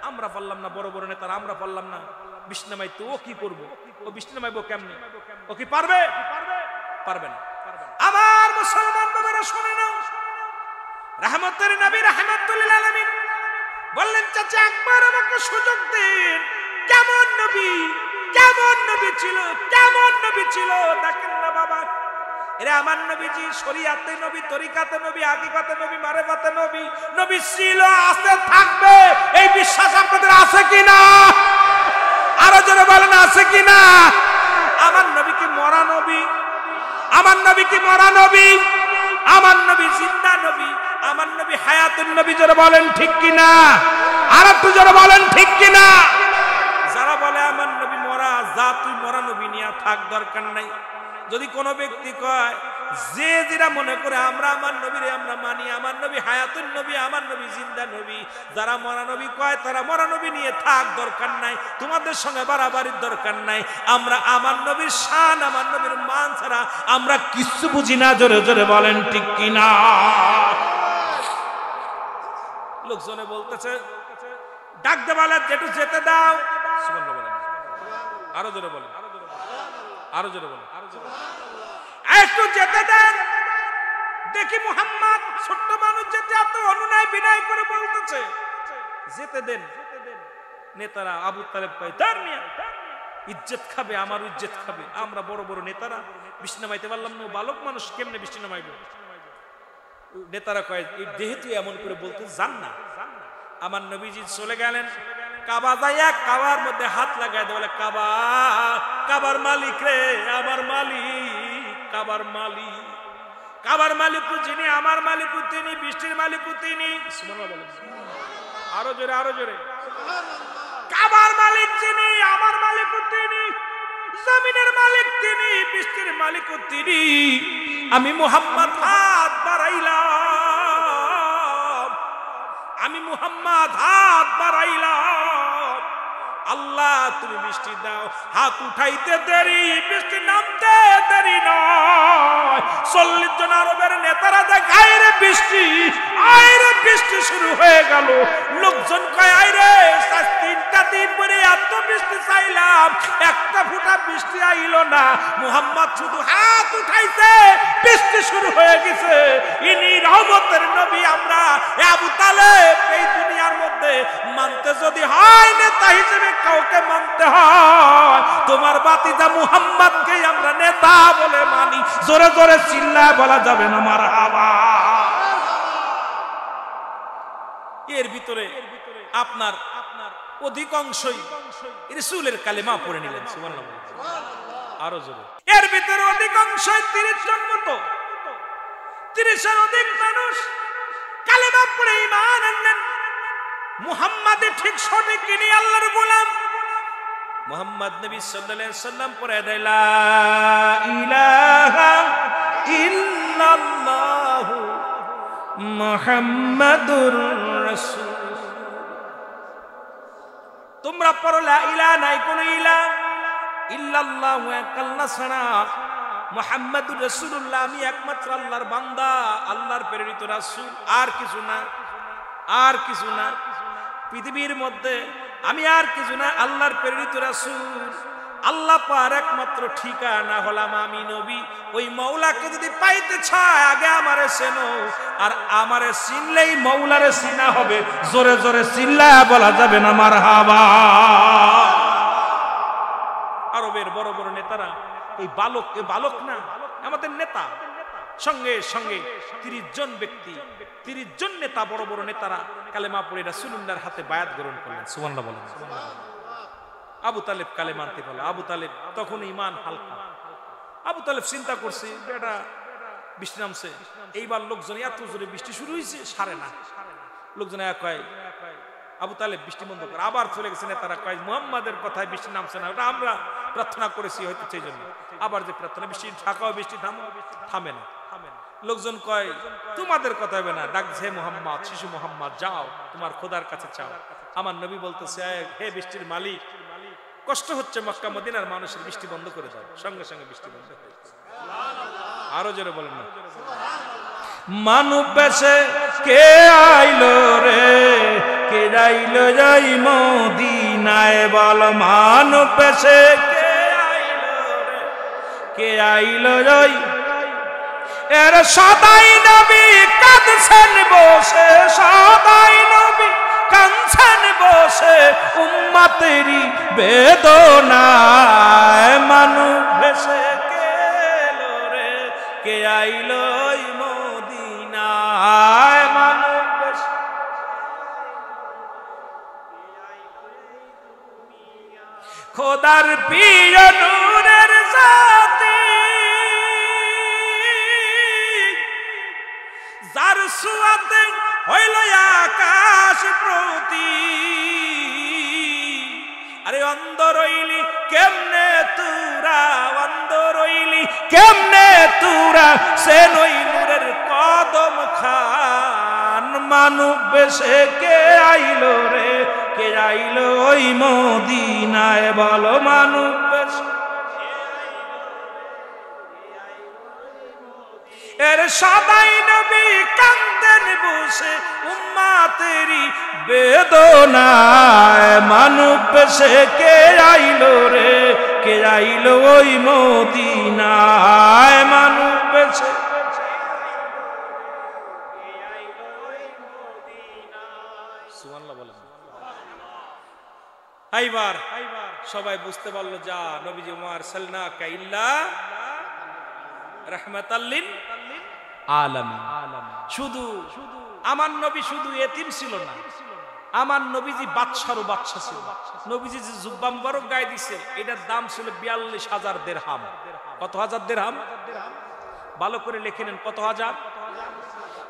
আমরা পারলাম না, বড় বড় নেতারা আমরা পারলাম না বৃষ্টি নামাইতে, ও কি করবো? ও বৃষ্টি নামাইবো কেমনে? ও কি পারবে? পারবে না। আমার মুসলমান বাবারা শুনে নাও, রাহমাতুল নবী রাহমাতুল লিল আলামিন বললেন চাচা একবার আমাকে সুযোগ দিন। কেমন নবী ছিল, কেমন নবী ছিল দেখেন না বাবা। এরা আমার নবীজি শরীয়তে নবী, তরিকাতে নবী, হাকিকতে নবী, মারেফাতে নবী। নবী ছিল, আছে, থাকবে, এই বিশ্বাস আপনাদের আছে কিনা? আরো জোরে বলেন আছে কিনা? আমার নবী কি মরা নবী? আমার নবী কি মরা নবী? আমার নবী জিন্দা নবী, আমার নবী হায়াতুন নবী। জোরে বলেন ঠিক কিনা? আর একটু জোরে বলেন ঠিক কিনা? যারা বলে আমার নবী মরা, যা তুই মরা নবী নিয়ে থাক, দরকার নাই। যদি কোনো ব্যক্তি কয় যে যেটা মনে করে আমরা আমার নবীরে আমরা মানি, আমার নবী হায়াতুন নবী, আমার নবী জিন্দা নবী, যারা মরা নবী কয় তারা মরা নবী নিয়ে থাক, দরকার নাই, তোমাদের সঙ্গে বাড়াবাড়ির দরকার নাই। আমরা আমার নবীর শান, আমার নবীর মান ছাড়া আমরা কিছু বুঝি না। জোরে জোরে বলেন ঠিক কিনা? লোকজনে বলতেছে ডাক দে বলে যেটু যেতে দাও। সুবহানাল্লাহ বলেন। আরো জোরে বলেন, আরো জোরে বলেন, একটু যেতে দেন। দেখি মুহাম্মদ ছোট্ট মানুষ যেতে এত অনুনয় বিনয় করে বলতেছে যেতে দেন। নেতারা আবু তালেব কয় ধর মিয়া, ইজ্জত খাবে, আমার ইজ্জত খাবে। আমরা বড় বড় নেতারা বৃষ্টি নামাইতে পারলাম না, বালক মানুষ কেমনে বৃষ্টি নামাইবে? নেতারা কয় যেহেতু এমন করে বলতে যান না। আমার নবীজি চলে গেলেন কাবা যাইয়া কাবার মধ্যে হাত লাগায় দেয়, বলে কাবা, কাবার মালিক রে, আমার মালিক, কাবার মালিক, কাবার মালিক যিনি, আমার মালিক তিনি, বৃষ্টির মালিক তিনি। সুবহানাল্লাহ বলেন। আরো জোরে, আরো জোরে। কাবার মালিক যিনি, আমার মালিক তিনি, জমিনের মালিক তিনি, বৃষ্টির মালিক তিনি। আমি মুহাম্মদ হাত বাড়াইলাম, আমি মুহাম্মদ হাত বাড়াইলাম, আল্লাহ তুমি বৃষ্টি দাও। হাত উঠাইতে দেরি, বৃষ্টি নামতে দেরি নয়। 40 জন আরবের নেতারা দেখায় রে বৃষ্টি, আইরে বৃষ্টি শুরু হয়ে গেল। লোকজন কয় আইরে 3টা দিন পরে এত বৃষ্টি চাইলাম, একটা ফোঁটা বৃষ্টি আইল না। মুহাম্মদ শুধু হাত উঠাইছে, বৃষ্টি শুরু হয়ে গেছে। ইনি রহমতের নবী। আমরা আবু তালেব এই দুনিয়ার মধ্যে মানতে যদি হয় নেতা হিসেবে কাউকে মানতে হয়, তোমার বাতিজা মুহাম্মদকে আমরা নেতা বলে মানি। জোরে জোরে চিল্লায় বলা যাবে না মারহাবা। এর ভিতরে আপনার অধিকাংশই রাসূলের কালেমা পড়ে নিলেন, সুবহানাল্লাহ। আরো জোরে। এর ভিতরে অধিকাংশই 30 জন মতো, 30 এর অধিক মানুষ কালেমা পড়ে ঈমান আনলেন। মুহাম্মদ ঠিক সঠিক ইনি আল্লাহর গোলাম। মুহাম্মদ নবী সাল্লাল্লাহু আলাইহি সাল্লাম পড়ে দেয় লা ইলাহা ইল্লাল্লাহু মুহাম্মাদুর রাসূল। তোমরা পড়ো লা ইলাহা, নাই কোনো ইলাহ, ইল্লাল্লাহু এক আল্লাহ ছাড়া, মুহাম্মাদুর রাসূলুল্লাহ আমি একমাত্র আল্লাহর বান্দা, আল্লাহর প্রেরিত রাসূল, আর কিছু না, আর কিছু না পৃথিবীর মধ্যে, আমি আর কিছু না, আল্লাহর প্রেরিত রাসূল। আল্লাহ পার একমাত্র ঠিকানা হলাম আমি নবী। ওই মওলাকে যদি পাইতে চায় আগে আমারে চেনো, আর আমারে চিনলেই মওলারে চিনা হবে। জোরে জোরে চিল্লায়া বলা যাবে না মারহাবা। আরবের বড় বড় নেতারা এই বালক না, আমাদের নেতা, সঙ্গে সঙ্গে 30 জন ব্যক্তি, 30 জন নেতা, বড় বড় নেতারা কালেমা পড়ে রাসূলুল্লাহর হাতে বায়াত গ্রহণ করলেন। সুবহানাল্লাহ বলেন। আবু তালেব কালেমা আনতে বলে। আবু তালেব তখন ঈমান হালকা। আবু তালেব চিন্তা করছে বেটা বৃষ্টি নামছে, এইবার লোকজন এত জোরে বৃষ্টি শুরু হয়েছে, সারে না। লোকজন কয় আবু তালেব বৃষ্টি বন্ধ করে। আবার চলে গেছে নেতারা কয় মুহাম্মাদের কথায় বৃষ্টি নামছে না, ওটা আমরা প্রার্থনা করেছি হয়তো সেই জন্য। আবার যে প্রার্থনা, বৃষ্টি থাকাও বৃষ্টি থামে না। লোকজন কয় তোমাদের কথা হবে না, ডাকছে মুহাম্মদ, শিশু মুহাম্মদ, যাও তোমার খোদার কাছে চাও। আমার নবী বলতেছে হে বৃষ্টির মালিক, কষ্ট হচ্ছে মক্কা মদিনার মানুষের, বৃষ্টি বন্ধ করে দাও। সঙ্গে সঙ্গে বৃষ্টি বন্ধ হয়ে গেছে। আরো জোরে বলেন না। মানব বেশে কে আইলো রে, কে আইলো যাই মদিনায় বল। মানব বেশে কে আইলো রে, কে আইলো যাই। এর সদাই নবী কাঁদছেন বসে, সদাই নবী কাঁদছেন বসে, উম্মতেরই বেদনায়। মানুষ ভেসে কে এলো রে, কে আইলো মদিনায়। মানুষ ভেসে খোদার প্রিয় নূরের জাতি, যার সুয়াতে হইল আকাশ প্রতি। আরে অন্ধ রইলি কেমনে তুরা, অন্ধ রইলি কেমনে তুরা, সে নই নূরের কদম খান। মানব বেশে কে আইলো রে, কে আইলো ওই মদিনায় বলো। মানব বেশে এর সদাই নবী কান্দেন বসে, উম্মতেরই বেদনায়। মানব বেশে কে আইলো রে, কে আইলো ওই মদিনায়। মানব বেশে সুবহানাল্লাহ বলেন। এইবার সবাই বুঝতে পারলো যা নবীজি ওমর সাল্লাল্লাহু ইল্লা রাহমাতাল লিল আলামিন। শুধু আমার নবী শুধু এতিম ছিল না, আমার নবীজি বাদশারও বাদশা ছিল। নবীজি যে জুব্বা মুবারক গায়ে দিছে, এটার দাম ছিল 42,000 দিরহাম। কত হাজার দিরহাম? ভালো করে লিখে নেন, কত হাজার?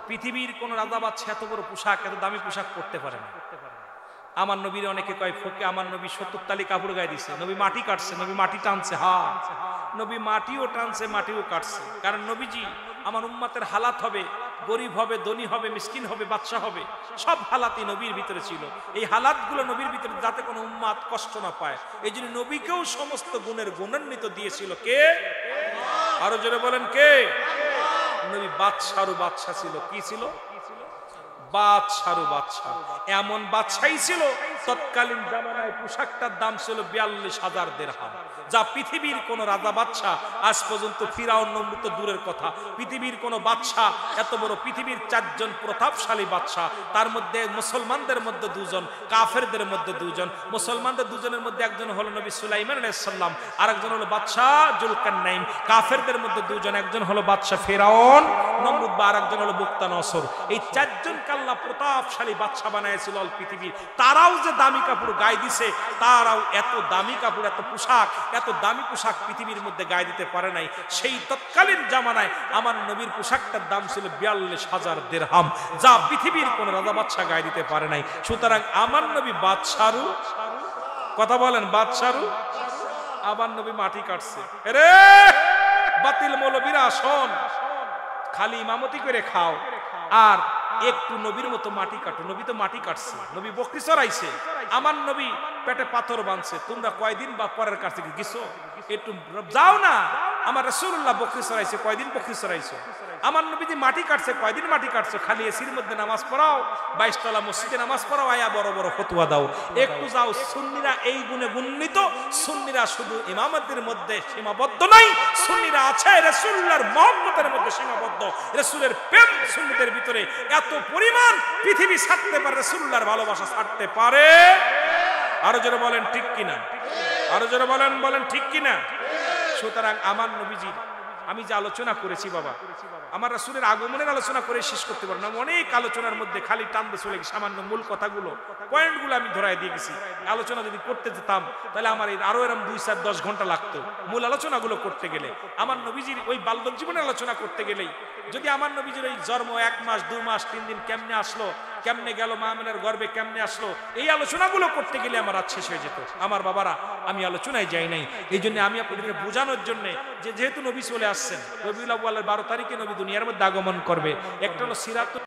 পৃথিবীর কোন রাজা বাদশা এত বড় পোশাক, এত দামি পোশাক পরতে পারে না। আমার নবীর অনেকে কয় ফকে, আমার নবী 70 তালি কাপড় গায়ে দিছে। নবী মাটি কাটছে, নবী মাটি টানছে, হ্যাঁ নবী মাটিও টানছে, মাটিও কাটছে। কারণ নবীজি আমার উম্মতের হালাত হবে, গরিব হবে, ধনী হবে, মিসকিন হবে, বাদশা হবে, সব হালাতই নবীর ভিতরে ছিল। এই হালাতগুলো নবীর ভিতরে যাতে কোনো উম্মত কষ্ট না পায়, এই জন্য নবীকেও সমস্ত গুণের গুণান্বিত দিয়েছিল কে? আরো জোরে বলেন কে? নবী বাদশারু বাদশা ছিল। কি ছিল? বাদশারু বাদশা। এমন বাদশাই ছিল তৎকালীন জামানায় পোশাকটার দাম ছিল ৪২,০০০ দিরহাম, যা পৃথিবীর কোন রাজা বাদশা আজ পর্যন্ত, ফিরাউন নমরুদ তো দূরের কথা, পৃথিবীর কোন বাদশা এত বড়, পৃথিবীর ৪ জন প্রতাপশালী বাদশা, তার মধ্যে মুসলমানদের মধ্যে 2 জন, কাফেরদের মধ্যে 2 জন। মুসলমানদের 2 জনের মধ্যে একজন হলো নবী সুলাইমান আলাইহিস সালাম, আরেকজন হলো বাদশা জুলকারনাইন। কাফেরদের মধ্যে 2 জন, একজন হলো বাদশা ফিরাউন নমরুদ, বা আরেকজন হলো বুকতানসর। এই 4 জনকে আল্লাহ প্রতাপশালী বাদশা বানাইছিল অল পৃথিবীর। তারাও যে দামি কাপড় গায়ে দিছে, তারাও এত দামি কাপড়, এত পোশাক, এত দামি পোশাক পৃথিবীর মধ্যে গায়ে দিতে পারে নাই। সেই তৎকালীন জামানায় আমার নবীর পোশাকটার দাম ছিল ৪২,০০০ দিরহাম, যা পৃথিবীর কোন রাজা বাদশা গায়ে দিতে পারে নাই। সুতরাং আমার নবী বাদশারু, কথা বলেন, বাদশারু। আমার নবী মাটি কাটছে। রে বাতিল মৌলবীরা শোন, খালি ইমামতি করে খাও আর একটু নবীর মতো মাটি কাটো। নবী তো মাটি কাটছে, নবী বকরি চড়াইছে, আমার নবী পেটে পাথর বাঁধছে। তোমরা কয়দিন বা পরের কাছে গেছো? একটু যাও না। আমার রাসূলুল্লাহ বকরি চড়াইছে, কয়দিন বকরি চড়াইছো? আমার নবী যে মাটি কাটছে, কয়দিন মাটি কাটছো? খালি এসির মধ্যে নামাজ পড়াও, 22 তলা মসজিদে নামাজ পড়াও, আয়া বড় বড় ফতোয়া দাও। একটু যাও। সুন্নিরা এই গুণে গুণিত। সুন্নিরা শুধু ইমামতের মধ্যে সীমাবদ্ধ নাই, সুন্নিরা আছে রাসূলুল্লাহর মহব্বতের মধ্যে সীমাবদ্ধ। রাসূলের প্রেম সুন্নিদের ভিতরে এত পরিমাণ, পৃথিবী ছাড়তে পারে, রাসূলুল্লাহর ভালোবাসা ছাড়তে পারে। আরো জোরে বলেন ঠিক কিনা? আরো জোরে বলেন, বলেন ঠিক কিনা? সুতরাং আমার নবীজির আমি যে আলোচনা করেছি বাবা, আমার রাসূলের আগমনের আলোচনা করে শেষ করতে পারবো না। অনেক আলোচনার মধ্যে খালি টানতে চলে গেছি, সামান্য মূল কথাগুলো, পয়েন্টগুলো আমি ধরাই দিয়ে গেছি। আলোচনা যদি করতে যেতাম তাহলে আমার আরো এরকম 2, 4, 10 ঘন্টা লাগতো মূল আলোচনাগুলো করতে গেলে। আমার নবীজির ওই বাল্যক জীবনের আলোচনা করতে গেলেই, যদি আমার নবীজির ওই জন্ম 1 মাস 2 মাস 3 দিন কেমনে আসলো, কেমনে গেল, মা আমিনার গর্ভে কেমনে আসলো, এই আলোচনাগুলো করতে গেলে আমার রাত শেষ হয়ে যেত। আমার বাবারা, আমি আলোচনায় যাই নাই। এই জন্য আমি আপনাদেরকে বোঝানোর জন্য যে যেহেতু নবী চলে আসছেন, রবিউল আউয়ালের 12 তারিখে নবী দুনিয়ার মধ্যে আগমন করবে। একটা হলো সিরাত